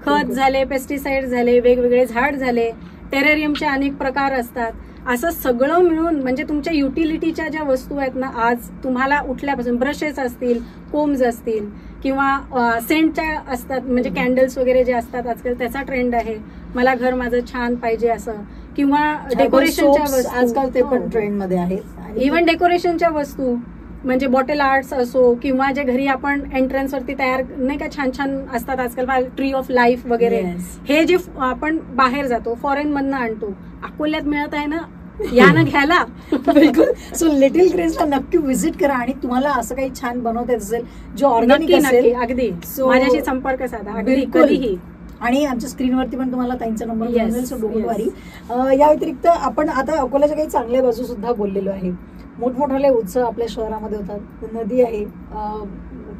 S2: खत झाले, पेस्टिसाइड झाले, वेगवेगळे झाड झाले, टेरेरियमचे अनेक प्रकार असतात. असं सगळं मिळून म्हणजे तुमच्या युटिलिटीच्या ज्या वस्तू आहेत ना, आज तुम्हाला उठल्यापासून ब्रशेस असतील, कोम्स असतील, किंवा सेंटच्या असतात, म्हणजे कॅन्डल्स वगैरे जे असतात आजकाल त्याचा ट्रेंड आहे. मला घर माझं छान पाहिजे असं, किंवा डेकोरेशनच्या वस्तू
S1: आजकाल ते पण ट्रेंड मध्ये आहेत.
S2: इव्हन डेकोरेशनच्या वस्तू म्हणजे बॉटल आर्ट्स असो, किंवा जे घरी आपण एंट्रन्स वरती तयार नाही का छान छान असतात आजकाल, ट्री ऑफ लाईफ वगैरे. हे जे आपण बाहेर जातो फॉरेन मधनं आणतो, अकोल्यात मिळत आहे ना, यानं घ्यायला.
S1: बिलकुल. सो लिटिल ग्रीन्सला नक्की व्हिजिट करा. आणि तुम्हाला असं काही छान बनवता असेल जे ऑर्गॅनिक असेल,
S2: अगदी माझ्याशी संपर्क साधा, अगदी कधीही.
S1: आणि आमच्या स्क्रीनवरती पण तुम्हाला ताईंचा नंबर मिळेल. सो डोंट वरी. या व्यतिरिक्त आपण आता अकोल्याच्या काही चांगल्या बाजू सुद्धा बोललेलो आहे. मोठमोठाले उत्सव आपल्या शहरामध्ये होतात, नदी आहे,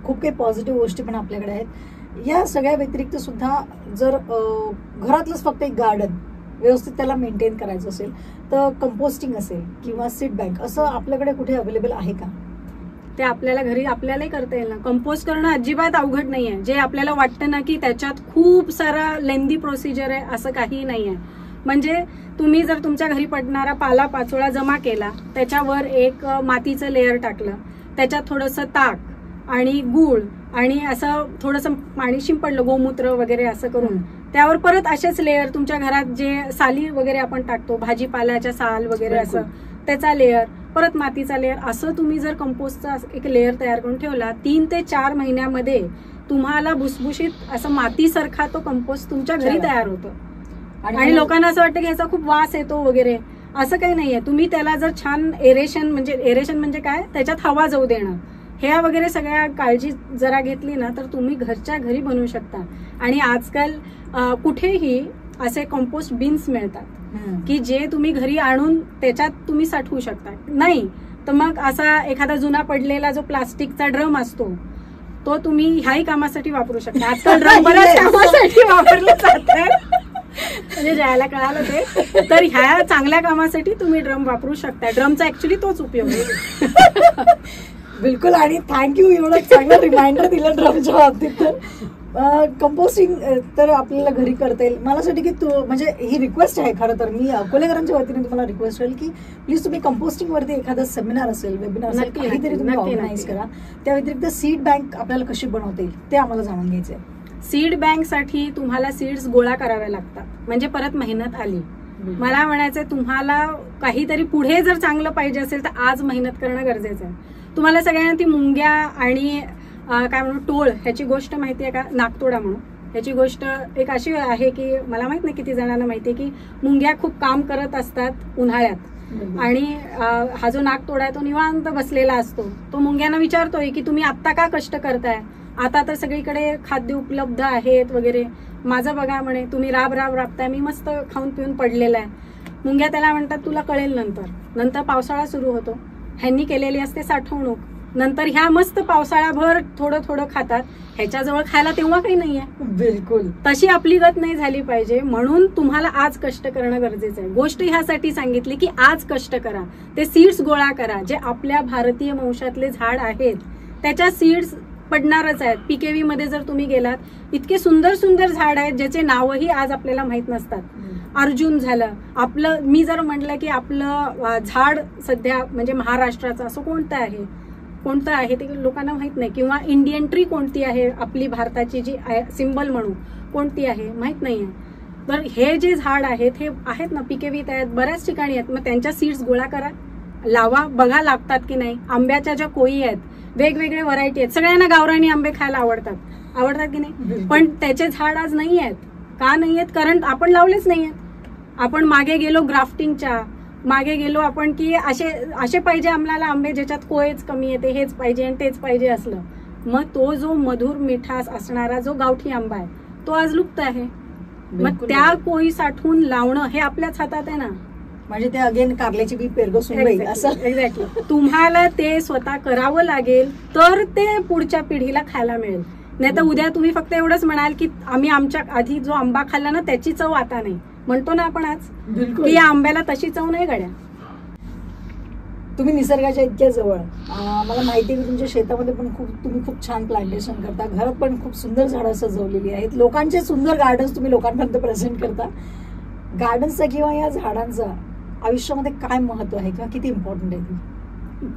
S1: खूप काही पॉझिटिव्ह गोष्टी पण आपल्याकडे आहेत. या सगळ्या व्यतिरिक्त सुद्धा जर घरातलंच फक्त एक गार्डन व्यवस्थित त्याला मेंटेन करायचं असेल तर कंपोस्टिंग असेल किंवा सीड बँक असं आपल्याकडे कुठे अवेलेबल आहे का?
S2: ते आपल्याला घरी आपल्यालाही करता येईल ना. कंपोस्ट करणं अजिबात अवघड नाहीये. जे आपल्याला वाटतं ना की त्याच्यात खूप सारा लेंदी प्रोसिजर आहे, असं काही नाहीये. म्हणजे तुम्ही जर तुमच्या घरी पडणारा पाला पाचोळा जमा केला, त्याच्यावर एक मातीचं लेअर टाकलं, त्याच्यात थोडंसं ताक आणि गूळ आणि असं थोडंसं पाणी शिंपडलं, गोमूत्र वगैरे असं करून, त्यावर परत असेच लेअर तुमच्या घरात जे साली वगैरे आपण टाकतो, भाजीपाल्याच्या साल वगैरे असं, त्याचा लेअर, परत मातीचा लेअर, असं तुम्ही जर कंपोस्टचा एक लेअर तयार करून ठेवला, 3 ते 4 महिन्यामध्ये तुम्हाला भुसभुशीत असं मातीसारखा तो कंपोस्ट तुमच्या घरी तयार होतो. आणि लोकांना असं वाटतं की ह्याचा खूप वास येतो वगैरे, असं काही नाहीये. तुम्ही त्याला जर छान एरेशन म्हणजे काय, त्याच्यात हवा जाऊ देणं, ह्या वगैरे सगळ्या काळजी जरा घेतली ना तर तुम्ही घरच्या घरी बनवू शकता. आणि आजकाल कुठेही असे कंपोस्ट बिन्स मिळतात की जे तुम्ही घरी आणून त्याच्यात तुम्ही साठवू शकता. नाही तर मग असा एखादा जुना पडलेला जो प्लास्टिकचा ड्रम असतो तो तुम्ही ह्याही कामासाठी वापरू शकता. आजकाल ड्रम बऱ्याच कामासाठी वापरले जातात, म्हणजे ज्याला कळालं ते, तर ह्या चांगल्या कामासाठी तुम्ही ड्रम वापरू शकता. ड्रमचा ऍक्च्युली तोच उपयोग आहे.
S1: बिलकुल. आणि थँक्यू एवढं चांगलं रिमाइंडर दिलं ड्रमच्या बाबतीत. तर कंपोस्टिंग तर आपल्याला घरी करता येईल. मला असं की तू म्हणजे ही रिक्वेस्ट आहे खरं तर, मी अकोलेकरांच्या वतीने तुम्हाला रिक्वेस्ट होईल की प्लीज तुम्ही कंपोस्टिंग वरती एखादा सेमिनार असेल, वेबिनार असेल, काहीतरी तुम्ही ऑर्गनाईज करा. त्या व्यतिरिक्त सीड बँक आपल्याला कशी बनवता येईल ते आम्हाला जाणून घ्यायचंय.
S2: सीड बँकसाठी तुम्हाला सीड्स गोळा कराव्या लागतात, म्हणजे परत मेहनत आली. मला म्हणायचंय तुम्हाला काहीतरी पुढे जर चांगलं पाहिजे असेल तर आज मेहनत करणं गरजेचं आहे. तुम्हाला सगळ्यांना ती मुंग्या आणि काय म्हणू टोळ ह्याची गोष्ट माहिती आहे का, नागतोडा म्हणून ह्याची गोष्ट एक अशी आहे की मला माहित नाही किती जणांना माहिती आहे की मुंग्या खूप काम करत असतात उन्हाळ्यात आणि हा जो नागतोडा आहे तो निवांत बसलेला असतो. तो मुंग्यांना विचारतोय की तुम्ही आत्ता का कष्ट करताय, आता तर सगळीकडे खाद्य उपलब्ध आहेत वगैरे, माझं बघा म्हणे तुम्ही राबताय, मी मस्त खाऊन पिऊन पडलेला आहे. मुंग्या त्याला म्हणतात तुला कळेल नंतर पावसाळा सुरू होतो, ह्यांनी केलेली असते साठवणूक, नंतर ह्या मस्त पावसाळ्याभर थोडं थोडं खातात, ह्याच्याजवळ खायला तेव्हा काही नाहीये.
S1: बिलकुल
S2: तशी आपली गत नाही झाली पाहिजे, म्हणून तुम्हाला आज कष्ट करणं गरजेचं आहे. गोष्ट ह्यासाठी सांगितली की आज कष्ट करा, ते सीड्स गोळा करा. जे आपल्या भारतीय वंशातले झाड आहेत त्याच्या सीड्स पडणारच आहेत. पीकेव्ही मध्ये जर तुम्ही गेलात, इतके सुंदर सुंदर झाड आहेत ज्याचे नावही आज आपल्याला माहित नसतात. अर्जुन झालं आपलं, मी जर म्हटलं की आपलं झाड सध्या म्हणजे महाराष्ट्राचं असं कोणतं आहे ते लोकांना माहित नाही, किंवा इंडियन ट्री कोणती आहे, आपली भारताची जी सिंबल म्हणू कोणती आहे माहित नाहीये. तर हे जे झाड आहेत हे आहेत ना पीकेव्हीत आहेत, बऱ्याच ठिकाणी आहेत. मग त्यांच्या सीड्स गोळा करा, लावा, बघा लागतात की नाही. आंब्याच्या ज्या कोयी आहेत, वेगवेगळे व्हरायटी आहेत, सगळ्यांना गावरानी आंबे खायला आवडतात की नाही, पण त्याचे झाड आज नाही आहेत. का नाही आहेत? कारण आपण लावलेच नाही आहेत. आपण मागे गेलो ग्राफ्टिंगच्या मागे गेलो आपण की असे पाहिजे आम्हाला आंबे ज्याच्यात कोयच कमी येते, हेच पाहिजे आणि तेच पाहिजे असलं. मग तो जो मधुर मिठास असणारा जो गावठी आंबा आहे तो आज लुप्त आहे. मग त्या कोयी साठवून लावणं हे आपल्याच हातात आहे ना.
S1: म्हणजे ते अगेन कारल्याची बी पेरगोसून असं
S2: एक्झॅक्टली तुम्हाला ते स्वतः करावं लागेल तर ते पुढच्या पिढीला खायला मिळेल. नाही तर उद्या तुम्ही फक्त एवढंच म्हणाल की आम्ही आमच्या आधी जो आंबा खाल्ला ना त्याची चव आता नाही, म्हणतो ना आपण आज की या आंब्याला तशी चव नाही गड्या.
S1: तुम्ही निसर्गाच्या इतक्या जवळ, मला माहिती आहे की तुमच्या शेतामध्ये पण तुम्ही खूप छान प्लांटेशन करता, घरात पण खूप सुंदर झाडं सजवलेली आहेत, लोकांचे सुंदर गार्डन्स तुम्ही लोकांपर्यंत प्रेझेंट करता. गार्डन्सचा किंवा या झाडांचा आयुष्यामध्ये काय महत्व आहे किंवा किती इम्पॉर्टंट आहे?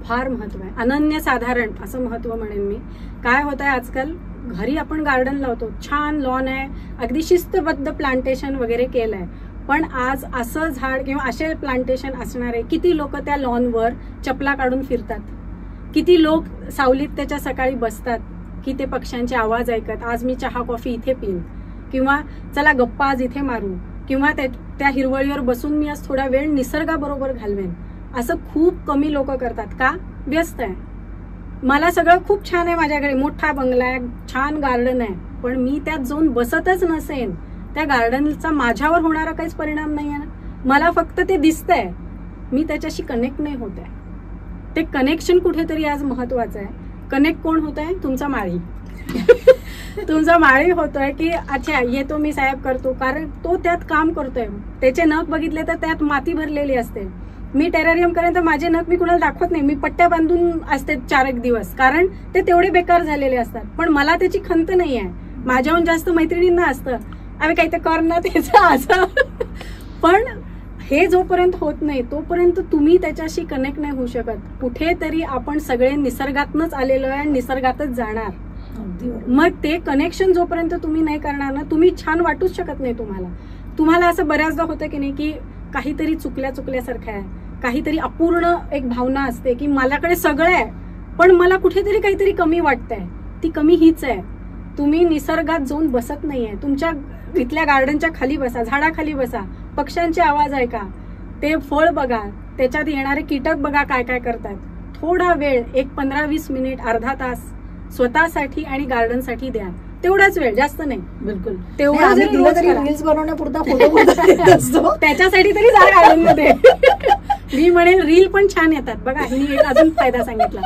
S2: फार महत्व आहे, अनन्यसाधारण असं महत्व म्हणेन मी. काय होत आहे आजकाल घरी आपण गार्डन लावतो, छान लॉन आहे, अगदी शिस्तबद्ध प्लांटेशन वगैरे केलंय, पण आज असं झाड किंवा असे प्लांटेशन असणारे किती लोक त्या लॉनवर चपला काढून फिरतात, किती लोक सावलीत त्याच्या सकाळी बसतात की ते पक्ष्यांचे आवाज ऐकत, आज मी चहा कॉफी इथे पिईन, किंवा चला गप्पा आज इथे मारू, किंवा त्या हिरवळीवर बसून मी आज थोडा वेळ निसर्गाबरोबर घालवेन. असं खूप कमी लोक करतात. का? व्यस्त आहे. मला सगळं खूप छान आहे, माझ्याकडे मोठा बंगला आहे, छान गार्डन आहे, पण मी त्यात जाऊन बसतच नसेन, त्या गार्डनचा माझ्यावर होणारा काहीच परिणाम नाही आहे ना. मला फक्त ते दिसतंय, मी त्याच्याशी कनेक्ट नाही होत आहे. ते कनेक्शन कुठेतरी आज महत्वाचं आहे. कनेक्ट कोण होत आहे? तुमचा माळी. तुमचा माळी होतोय की अच्छा येतो मी साहेब करतो, कारण तो त्यात काम करतोय. त्याचे नख बघितले तर त्यात माती भरलेली असते. मी टेररियम करेन तर माझे नख मी कुणाला दाखवत नाही, मी पट्ट्या बांधून असते 4 दिवस, कारण ते तेवढे बेकार झालेले असतात. पण मला त्याची खंत नाही आहे. माझ्याहून जास्त मैत्रिणींना असतं अरे काही तर कर ना त्याचं असं. पण हे जोपर्यंत होत नाही तोपर्यंत तुम्ही त्याच्याशी कनेक्ट नाही होऊ शकत. कुठेतरी आपण सगळे निसर्गातनच आलेलो आहे आणि निसर्गातच जाणार. मग ते कनेक्शन जोपर्यंत तुम्ही नाही करणार ना, तुम्ही छान वाटूच शकत नाही. तुम्हाला असं बऱ्याचदा होतं की नाही की काहीतरी चुकल्यासारखं आहे, काहीतरी अपूर्ण एक भावना असते की माझ्याकडे सगळं आहे पण मला कुठेतरी काहीतरी कमी वाटतंय. ती कमी हीच आहे, तुम्ही निसर्गात जाऊन बसत नाहीये. तुमच्या इथल्या गार्डनच्या खाली बसा, झाडाखाली बसा, पक्ष्यांचे आवाज ऐका, ते फळ बघा, त्याच्यात येणारे कीटक बघा काय काय करतात. थोडा वेळ, एक 15-20 मिनिट, अर्धा तास स्वतःसाठी आणि गार्डनसाठी द्या. तेवढाच वेळ, जास्त नाही.
S1: बिलकुल
S2: तेवढा
S1: रील्स बनवण्यापुरता फोटो
S2: त्याच्यासाठी तरी जा गार्डन मध्ये. मी म्हणेल रील पण छान येतात बघा. हिने एक अजून फायदा सांगितला,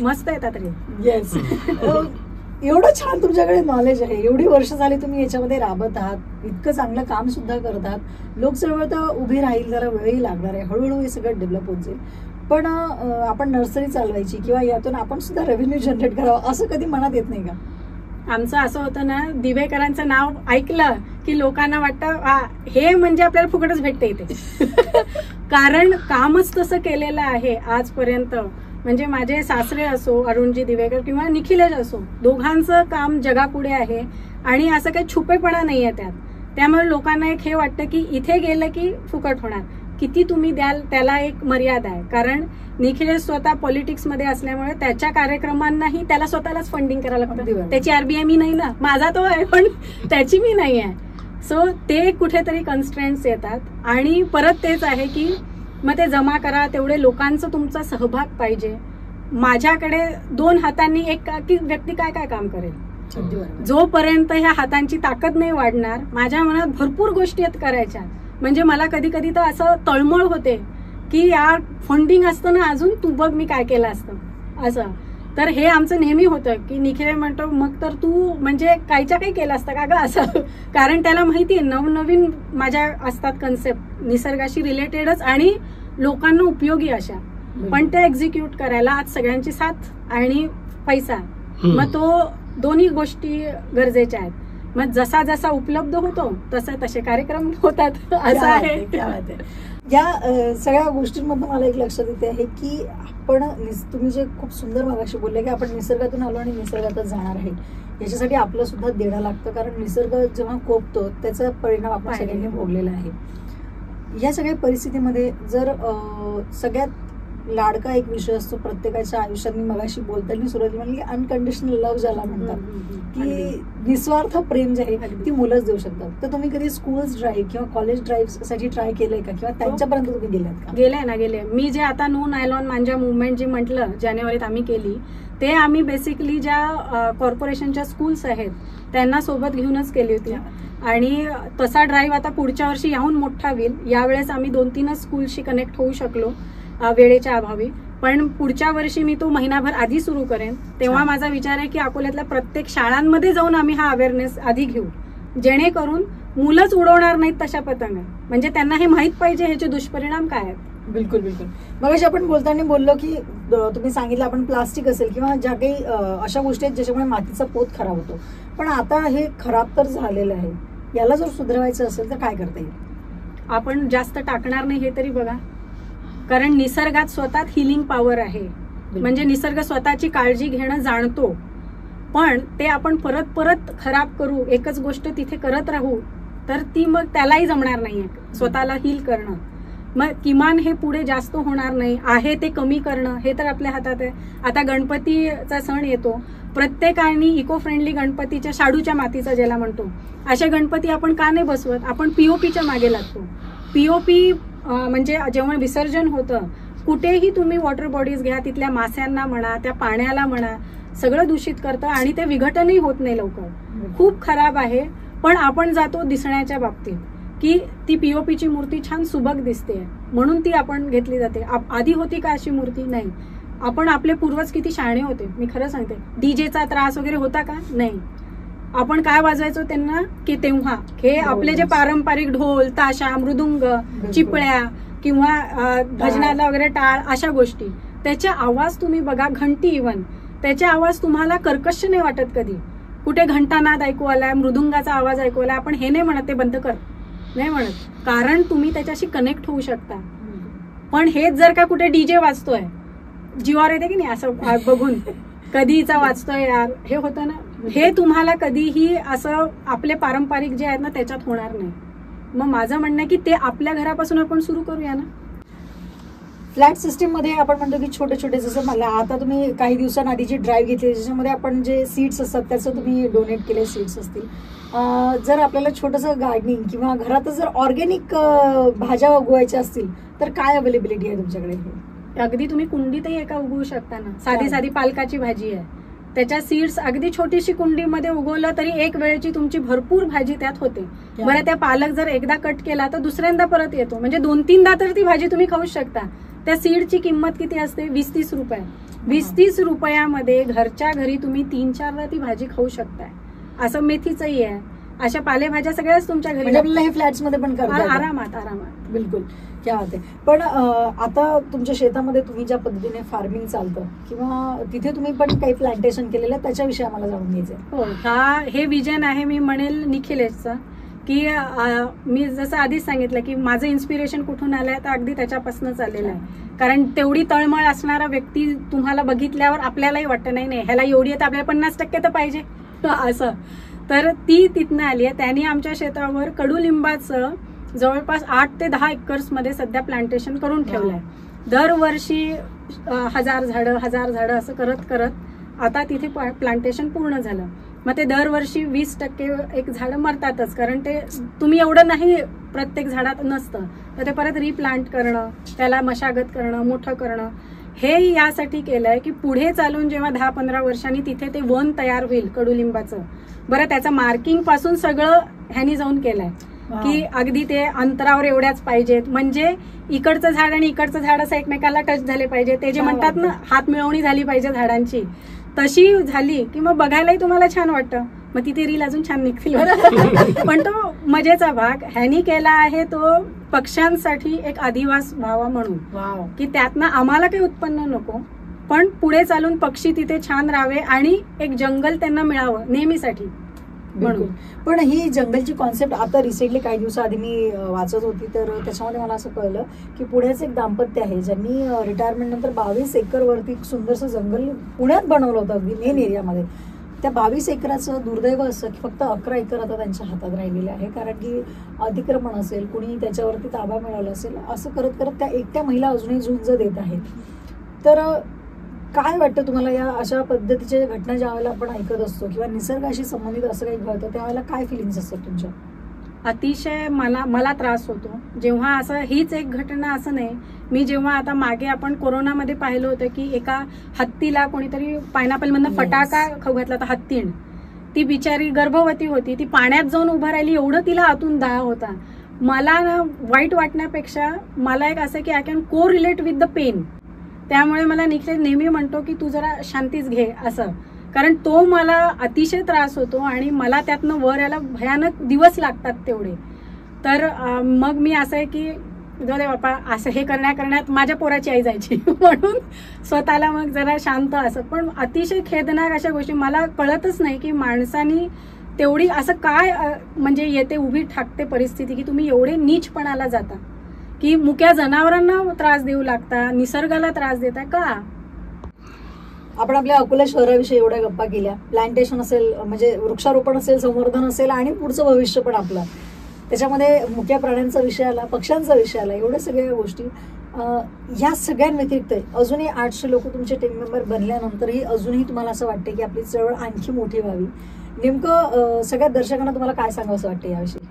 S2: मस्त येतात रील.
S1: येस. एवढं छान तुमच्याकडे नॉलेज आहे, एवढी वर्ष झाली तुम्ही याच्यामध्ये राबत आहात, इतकं चांगलं काम सुद्धा करतात. लोकचळवळ तर उभी राहील, जरा वेळही लागणार आहे, हळूहळू हे सगळं डेव्हलप होत जाईल. आपण नर्सरी चालवायची किंवा यातून आपण सुद्धा रेव्हेन्यू जनरेट करावं असं कधी मनात येत नाही का?
S2: आमचं असं होतं ना, दिवेकरांचं नाव ऐकलं की लोकांना वाटतं हे म्हणजे आपल्याला फुकटच भेटते इथे. कारण कामच तसं केलेलं आहे आजपर्यंत. म्हणजे माझे सासरे असो अरुणजी दिवेकर किंवा निखिलेश असो, दोघांचं काम जगापुढे आहे आणि असं काही छुपेपणा नाहीये त्यात. त्यामुळे लोकांना एक हे वाटतं की इथे गेलं की फुकट होणार. किती तुम्ही द्याल त्याला एक मर्यादा आहे. कारण निखिलेश स्वतः पॉलिटिक्समध्ये असल्यामुळे त्याच्या कार्यक्रमांनाही त्याला स्वतःलाच फंडिंग करावं लागतं. त्याची आरबीआय मी नाही ना, माझा तो आहे पण त्याची मी नाही आहे. सो ते कुठेतरी कन्स्ट्रेंट्स येतात आणि परत तेच आहे की मग ते जमा करा, तेवढे लोकांचा तुमचा सहभाग पाहिजे. माझ्याकडे 2 हातांनी एक व्यक्ती काय काय काम करेल? जोपर्यंत ह्या हातांची ताकद नाही वाढणार, माझ्या मनात भरपूर गोष्टी आहेत करायच्या. म्हणजे मला कधी कधी तर असं तळमळ होते की यार फंडिंग असतं ना अजून, तू बघ मी काय केलं असतं असं. तर हे आमचं नेहमी होतं की निखिले म्हणतो मग तर तू म्हणजे काहीच्या काही केलं असतं का ग असं. कारण त्याला माहिती आहे नवनवीन माझ्या असतात कन्सेप्ट निसर्गाशी रिलेटेडच आणि लोकांना उपयोगी अशा, पण ते एक्झिक्यूट करायला आज सगळ्यांची साथ आणि पैसा, मग तो दोन्ही गोष्टी गरजेच्या आहेत. मग जसा जसा उपलब्ध होतो तसे कार्यक्रम होतात असं आहे.
S1: या सगळ्या गोष्टींमधून मला एक लक्षात येते आहे की आपण तुम्ही जे खूप सुंदर मगाशी बोलले की आपण निसर्गातून आलो आणि निसर्गातच जाणार आहे, याच्यासाठी आपलं सुद्धा देणं लागतं. कारण निसर्ग जेव्हा कोपतो त्याचा परिणाम आपण सगळ्यांनी भोगलेला आहे. या सगळ्या परिस्थितीमध्ये जर सगळ्यात लाडका एक विषय असतो प्रत्येकाच्या आयुष्यात, मी मगाशी बोलताना सुरुवातीला म्हणली अनकंडिशनल लव्ह ज्याला म्हणतात, की निस्वार्थ प्रेम जे आहे ती मुलंच देऊ शकतात. तर तुम्ही कधी स्कूल्स ड्राईव्ह किंवा कॉलेज ड्राईव्ह साठी ट्राय केलंय का किंवा त्यांच्यापर्यंत तुम्ही गेलात का?
S2: गेले. मी जे आता नो नायलॉन मांजा मुवमेंट जी म्हटलं जानेवारीत आम्ही केली, ते आम्ही बेसिकली ज्या कॉर्पोरेशनच्या स्कूल्स आहेत त्यांना सोबत घेऊनच केली होती. आणि तसा ड्राईव्ह आता पुढच्या वर्षी याहून मोठा होईल. यावेळेस आम्ही 2-3 स्कूलशी कनेक्ट होऊ शकलो वेळेच्या अभावी, पण पुढच्या वर्षी मी तो महिनाभर आधी सुरू करेन. तेव्हा माझा विचार आहे की अकोल्यातल्या प्रत्येक शाळांमध्ये जाऊन आम्ही हा अवेअरनेस आधी घेऊ, जेणेकरून मुलंच उडवणार नाहीत तशा पतंग. म्हणजे त्यांना हे माहित पाहिजे ह्याचे दुष्परिणाम काय आहेत.
S1: बिलकुल बिलकुल. मग आपण बोलताना बोललो की तुम्ही सांगितलं आपण प्लास्टिक असेल किंवा ज्या काही अशा गोष्टी आहेत ज्याच्यामुळे मातीचा पोत खराब होतो, पण आता हे खराब तर झालेलं आहे, याला जर सुधारायचं असेल तर काय करता येईल?
S2: आपण जास्त टाकणार नाही हे तरी बघा. कारण निसर्गात स्वतःत हिलिंग पॉवर आहे. म्हणजे निसर्ग स्वतःची काळजी घेणं जाणतो, पण ते आपण परत परत खराब करू, एकच गोष्ट तिथे करत राहू, तर ती मग त्यालाही जमणार नाहीये स्वतःला हील करणं. मग किमान हे पुढे जास्त होणार नाही आहे ते कमी करणं हे तर आपल्या हातात आहे. आता गणपतीचा सण येतो, प्रत्येकाने इको फ्रेंडली गणपतीच्या शाडूच्या मातीचा ज्याला म्हणतो अशा गणपती आपण का नाही बसवत? आपण पीओपीच्या मागे लागतो. पीओपी म्हणजे जेव्हा विसर्जन होतं कुठेही तुम्ही वॉटर बॉडीज घ्या, तिथल्या मास्यांना म्हणा, त्या पाण्याला म्हणा, सगळं दूषित करतं आणि ते विघटनही होत नाही लवकर. खूप खराब आहे. पण आपण जातो दिसण्याच्या बाबतीत की ती पीओपीची मूर्ती छान सुबक दिसते म्हणून ती आपण घेतली जाते. आधी होती का अशी मूर्ती? नाही. आपण आपले पूर्वज किती शहाणे होते, मी खरं सांगते. डीजेचा त्रास वगैरे होता का? नाही. आपण काय वाजवायचो त्यांना की तेव्हा हे आपले जे पारंपरिक ढोल, ताशा, मृदुंग, चिपळ्या किंवा भजनाला वगैरे टाळ, अशा गोष्टी, त्याचे आवाज तुम्ही बघा, घंटी इव्हन त्याचे आवाज तुम्हाला कर्कश नाही वाटत कधी? कुठे घंटानाद ऐकू आलाय, मृदुंगाचा आवाज ऐकू आलाय, आपण हे नाही म्हणत ते बंद कर, नाही म्हणत, कारण तुम्ही त्याच्याशी कनेक्ट होऊ शकता. पण हेच जर का कुठे डीजे वाजतोय, जीवावर येते की नाही असं बघून, कधीचा वाजतोय यार, हे होतं ना. हे तुम्हाला कधीही असं आपले पारंपरिक जे आहेत ना त्याच्यात होणार नाही. मग माझं म्हणणं आहे की ते आपल्या घरापासून आपण सुरू करूया ना.
S1: फ्लॅट सिस्टीम मध्ये आपण म्हणतो की छोटे छोटे, जसं मला आता तुम्ही काही दिवसांआधी जी ड्राईव्ह घेतली ज्याच्यामध्ये आपण जे सीड्स असतात त्याचं तुम्ही डोनेट केले सीड्स असतील. जर आपल्याला छोटंसं गार्डनिंग किंवा घरातच जर ऑर्गॅनिक भाज्या उगवायच्या असतील तर काय अवेलेबिलिटी आहे तुमच्याकडे?
S2: अगदी तुम्ही कुंडीतही एका उगवू शकता ना. साधी साधी पालकाची भाजी आहे, त्याच्या सीड्स अगदी छोटीशी कुंडीमध्ये उगवलं तरी एक वेळेची तुमची भरपूर भाजी त्यात होते. बरं, त्या पालक जर एकदा कट केला तर दुसऱ्यांदा परत येतो, म्हणजे 2-3दा तर ती भाजी तुम्ही खाऊ शकता. त्या सीडची किंमत किती असते? 20-30 रुपये. 20-30 रुपयामध्ये घरच्या घरी तुम्ही 3-4दा ती भाजी खाऊ शकताय. असं मेथीचंही आहे, अशा पालेभाज्या सगळ्याच तुमच्या घरी
S1: आपल्याला हे फ्लॅट्स मध्ये पण करता
S2: आरामात.
S1: बिलकुल. क्या होते. पण आता तुमच्या शेतामध्ये तुम्ही ज्या पद्धतीने फार्मिंग चालतं किंवा तिथे तुम्ही पण काही प्लांटेशन केलेलं आहे, त्याच्याविषयी आम्हाला जाणून घ्यायचंय.
S2: हो, हे विजन आहे मी म्हणेल निखिलेशचं, की मी जसं आधीच सांगितलं की माझं इन्स्पिरेशन कुठून आलंय तर अगदी त्याच्यापासून चाललेलं आहे. कारण तेवढी तळमळ असणारा व्यक्ती तुम्हाला बघितल्यावर आपल्यालाही वाटतं नाही ह्याला एवढी आहे तर आपल्याला 50% तर पाहिजे असं. तर ती तिथनं आली आहे. त्यांनी आमच्या शेतावर कडुलिंबाचं जवळपास 8 ते 10 एकर्समध्ये सध्या प्लांटेशन करून ठेवलंय. दरवर्षी 1000 झाडं असं करत करत आता तिथे प्लांटेशन पूर्ण झालं. मग ते दरवर्षी 20% एक झाडं मरतातच, कारण ते तुम्ही एवढं नाही प्रत्येक झाडात नसतं, तर ते परत रिप्लांट करणं, त्याला मशागत करणं, मोठं करणं, हे यासाठी केलंय की पुढे चालून जेव्हा 10-15 वर्षांनी तिथे ते वन तयार होईल कडुलिंबाचं. बरं, त्याचं मार्किंग पासून सगळं ह्यानी जाऊन केलंय की अगदी ते अंतरावर एवढ्याच पाहिजेत, म्हणजे इकडचं झाड आणि इकडचं झाड असं एकमेकाला टच झाले पाहिजे. ते जे म्हणतात ना हात मिळवणी झाली पाहिजे झाडांची, तशी झाली की मग बघायलाही तुम्हाला छान वाटतं. मग तिथे रील अजून छान निघतील. पण तो मजेचा भाग ह्यानी केला आहे तो पक्ष्यांसाठी एक अधिवास व्हावा म्हणून, की त्यातनं आम्हाला काही उत्पन्न नको, पण पुढे चालून पक्षी तिथे छान राहावे आणि एक जंगल त्यांना मिळावं नेहमीसाठी म्हणून.
S1: पण ही जंगलची कॉन्सेप्ट आता रिसेंटली काही दिवसाआधी मी वाचत होती, तर त्याच्यामध्ये मला असं कळलं की पुण्याच एक दाम्पत्य आहे ज्यांनी रिटायरमेंट नंतर 22 एकर वरती सुंदरसं जंगल पुण्यात बनवलं होतं अगदी मेन एरियामध्ये. त्या 22 एकराचं दुर्दैव असं की फक्त 11 एकर आता त्यांच्या हातात राहिलेले आहे, कारण की अतिक्रमण असेल, कुणी त्याच्यावरती ताबा मिळवला असेल, असं करत करत त्या एकट्या महिला अजूनही झुंज देत आहेत. तर काय वाटतं तुम्हाला या अशा पद्धतीच्या घटना ज्या वेळेला आपण ऐकत असतो किंवा निसर्गाशी संबंधित असं काही घडतं त्यावेळेला काय फिलिंग्स असतात तुमच्या?
S2: अतिशय मला त्रास होतो जेव्हा असं, हीच एक घटना असं नाही, मी जेव्हा आता मागे आपण कोरोनामध्ये पाहिलं होतं की एका हत्तीला कोणीतरी पायनॅपल मधनं फटाका खाऊ घातला होता. हत्तीण, ती बिचारी गर्भवती होती, ती पाण्यात जाऊन उभा राहिली, एवढं तिला आतून दाह होता. मला ना वाईट वाटण्यापेक्षा मला एक असं की आय कॅन को रिलेट विथ द पेन. त्यामुळे मला निखिल नेहमी म्हणतो की तू जरा शांतीच घे असं, कारण तो मला अतिशय त्रास होतो आणि मला त्यातनं वर यायला भयानक दिवस लागतात तेवढे. तर मग मी असं आहे की जाऊ दे बापा, असं हे करण्यात माझ्या पोराची आई जायची म्हणून स्वतःला मग जरा शांत असं. पण अतिशय खेदनाक अशा गोष्टी मला कळतच नाही की माणसानी तेवढी असं काय म्हणजे येते उभी ठाकते परिस्थिती की तुम्ही एवढे नीचपणाला जाता की मुक्या जनावरांना त्रास देऊ लागता, निसर्गाला त्रास देता का?
S1: आपण आपल्या अकोला शहराविषयी एवढ्या गप्पा केल्या, प्लांटेशन असेल म्हणजे वृक्षारोपण असेल, संवर्धन असेल आणि पुढचं भविष्य पण आपलं, त्याच्यामध्ये मुक्या प्राण्यांचा विषय आला, पक्ष्यांचा विषय आला, एवढ्या सगळ्या गोष्टी. या सगळ्यांव्यतिरिक्त अजूनही 800 लोक तुमचे टीम मेंबर बनल्यानंतरही अजूनही तुम्हाला असं वाटते की आपली चळवळ आणखी मोठी व्हावी. नेमकं सगळ्या दर्शकांना तुम्हाला काय सांगावं असं वाटतं याविषयी?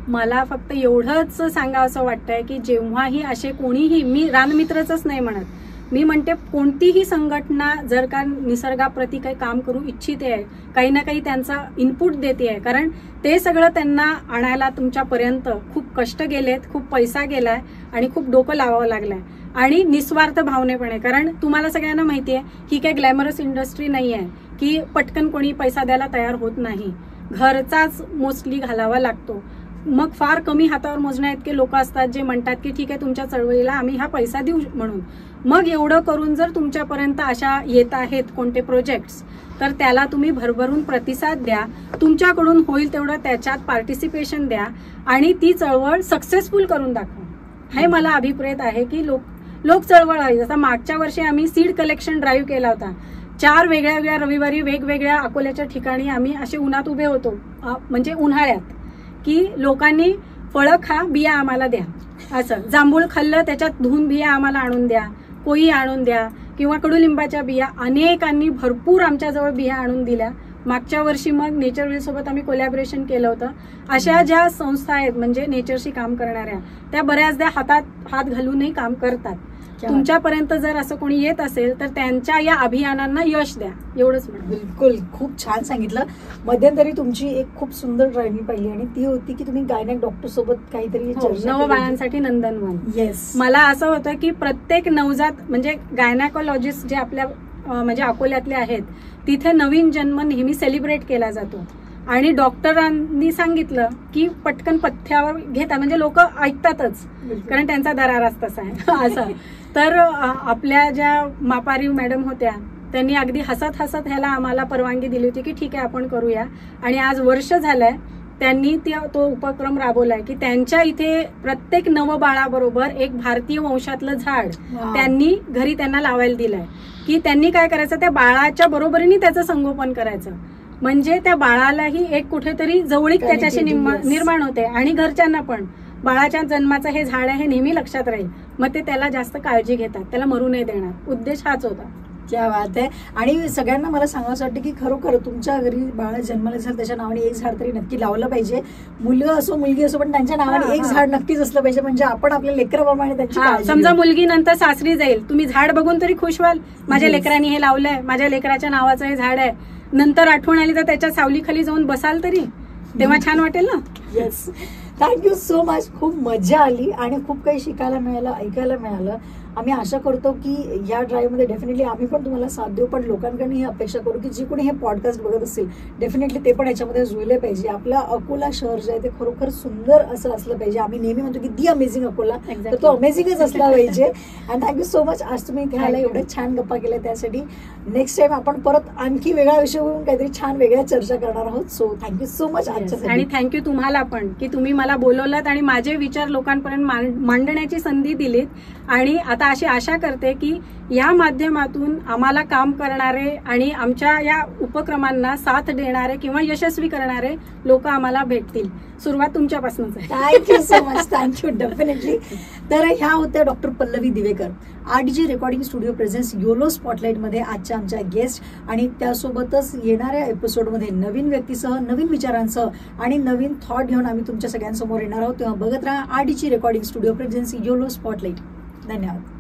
S2: मला फक्त एवढंच सांगावं असं वाटतंय की जेव्हाही असे कोणीही, मी रानमित्रच नाही म्हणत, मी म्हणते कोणतीही संघटना जर का निसर्गाप्रती काही काम करू इच्छिते आहे, काही ना काही त्यांचा इनपुट देते आहे, कारण ते सगळं त्यांना आणायला तुमच्यापर्यंत खूप कष्ट गेलेत, खूप पैसा गेलाय आणि खूप डोकं लावावं लागलंय आणि निस्वार्थ भावनेपणे. कारण तुम्हाला सगळ्यांना माहिती आहे ही काही ग्लॅमरस इंडस्ट्री नाही आहे की पटकन कोणी पैसा द्यायला तयार होत नाही, घरचाच मोस्टली घालावा लागतो. मग फार कमी हातावर मोजण्या इतके लोक असतात जे म्हणतात की ठीक आहे तुमच्या चळवळीला आम्ही हा पैसा देऊ म्हणून. मग एवढं करून जर तुमच्यापर्यंत अशा येत आहेत कोणते प्रोजेक्ट्स, तर त्याला तुम्ही भरभरून प्रतिसाद द्या, तुमच्याकडून होईल तेवढं त्याच्यात पार्टिसिपेशन द्या आणि ती चळवळ सक्सेसफुल करून दाखवा. हे मला अभिप्रेत आहे की लोक चळवळ आहे. जसं मागच्या वर्षी आम्ही सीड कलेक्शन ड्राईव्ह केला होता, 4 वेगळ्या रविवारी वेगवेगळ्या अकोल्याच्या ठिकाणी आम्ही असे उन्हात उभे होतो, म्हणजे उन्हाळ्यात, की लोकांनी फळं खा, बिया आम्हाला द्या, असं जांभूळ खाल्लं त्याच्यात धुवून बिया आम्हाला आणून द्या, कोई आणून द्या, किंवा कडुलिंबाच्या बिया अनेकांनी भरपूर आमच्याजवळ बिया आणून दिल्या. मागच्या वर्षी मग नेचर व्हील सोबत आम्ही कोलॅबरेशन केलं होतं. अशा ज्या संस्था आहेत म्हणजे नेचरशी काम करणाऱ्या, त्या बऱ्याचदा हातात हात घालूनही काम करतात. तुमच्यापर्यंत जर असं कोणी येत असेल तर त्यांच्या या अभियानांना यश द्या, एवढंच म्हणा.
S1: बिलकुल, खूप छान सांगितलं. मध्यंतरी तुमची एक खूप सुंदर ड्राईव्ह पाहिली आणि ती होती की तुम्ही गायनेक डॉक्टर सोबत काहीतरी
S2: नवबाळांसाठी नंदनवन.
S1: येस,
S2: मला असं होतं की प्रत्येक नवजात म्हणजे गायनेकोलॉजिस्ट जे आपल्या म्हणजे अकोल्यातले आहेत तिथे नवीन जन्म नेहमी सेलिब्रेट केला जातो. आणि डॉक्टरांनी सांगितलं की पटकन पथ्यावर घेतात, म्हणजे लोक ऐकतातच कारण त्यांचा दराराच तसा आहे असं. तर आपल्या ज्या मापारी मॅडम होत्या त्यांनी अगदी हसत हसत ह्याला आम्हाला परवानगी दिली होती की ठीक आहे आपण करूया. आणि आज वर्ष झालंय त्यांनी तो उपक्रम राबवलाय की त्यांच्या इथे प्रत्येक नवबाळाबरोबर एक भारतीय वंशातलं झाड त्यांनी घरी त्यांना लावायला दिलंय. की त्यांनी काय करायचं, त्या बाळाच्या बरोबरीने त्याचं संगोपन करायचं, म्हणजे त्या बाळालाही एक कुठेतरी जवळीक त्याच्याशी निर्माण होते आणि घरच्यांना पण बाळाच्या जन्माचं हे झाड आहे हे नेहमी लक्षात राहील. मग ते त्याला जास्त काळजी घेतात, त्याला मरू नाही देणार. उद्देश हाच होता.
S1: क्या बात आहे. आणि सगळ्यांना मला सांगायचं वाटतं की खरोखर तुमच्या घरी बाळा जन्माला झालं त्याच्या नावाने एक झाड तरी नक्की लावलं पाहिजे. मुलगा असो मुलगी असो पण त्यांच्या नावाने एक झाड नक्कीच असलं पाहिजे, म्हणजे आपण आपल्या लेकराप्रमाणे त्याची.
S2: समजा मुलगी नंतर सासरी जाईल, तुम्ही झाड बघून तरी खुश व्हाल, माझ्या लेकरांनी हे लावलंय, माझ्या लेकराच्या नावाचं हे झाड आहे. नंतर आठवण आली तर त्याच्या सावलीखाली जाऊन बसाल तरी तेव्हा छान वाटेल ना.
S1: Yes, thank you so much. खूप मजा आली आणि खूप काही शिकायला मिळालं, ऐकायला मिळालं. आम्ही आशा करतो की या ड्राईव्हमध्ये डेफिनेटली आम्ही पण तुम्हाला साथ देऊ, पण लोकांकडून ही अपेक्षा करू की जे कोणी हे पॉडकास्ट बघत असतील डेफिनेटली ते पण याच्यामध्ये जुळले पाहिजे. आपला अकोला शहर जे आहे ते खरोखर सुंदर असं असलं पाहिजे. आम्ही नेहमी म्हणतो की दी अमेझिंग अकोला, तर तो अमेझिंगच असला पाहिजे. And thank you so much. आज तुम्ही घ्यायला एवढं छान गप्पा केल्या त्यासाठी. नेक्स्ट टाइम आपण परत आणखी वेगळा विषय होऊन काहीतरी छान वेगळ्या चर्चा करणार आहोत. सो थँक्यू सो मच आजच्या.
S2: आणि थँक्यू तुम्हाला पण की तुम्ही मला बोलवलात आणि माझे विचार लोकांपर्यंत मांडण्याची संधी दिलीत. आणि आता अशी आशा करते की या माध्यमातून आम्हाला काम करणारे आणि आमच्या या उपक्रमांना साथ देणारे किंवा यशस्वी करणारे लोक आम्हाला भेटतील. सुरुवात तुमच्यापासूनच आहे.
S1: Thank you so much. Thank you definitely. तर ह्या होत्या doctor Pallavi Diwekar, RDG recording studio presence YOLO स्पॉटलाइटमध्ये आजच्या आमच्या गेस्ट. आणि त्यासोबतच येणाऱ्या एपिसोडमध्ये नवीन व्यक्तीसह, नवीन विचारांसह आणि नवीन थॉट घेऊन आम्ही तुमच्या सगळ्यांसमोर येणार आहोत. तेव्हा बघत राहा RDG recording studio presence YOLO spotlight. धन्यवाद.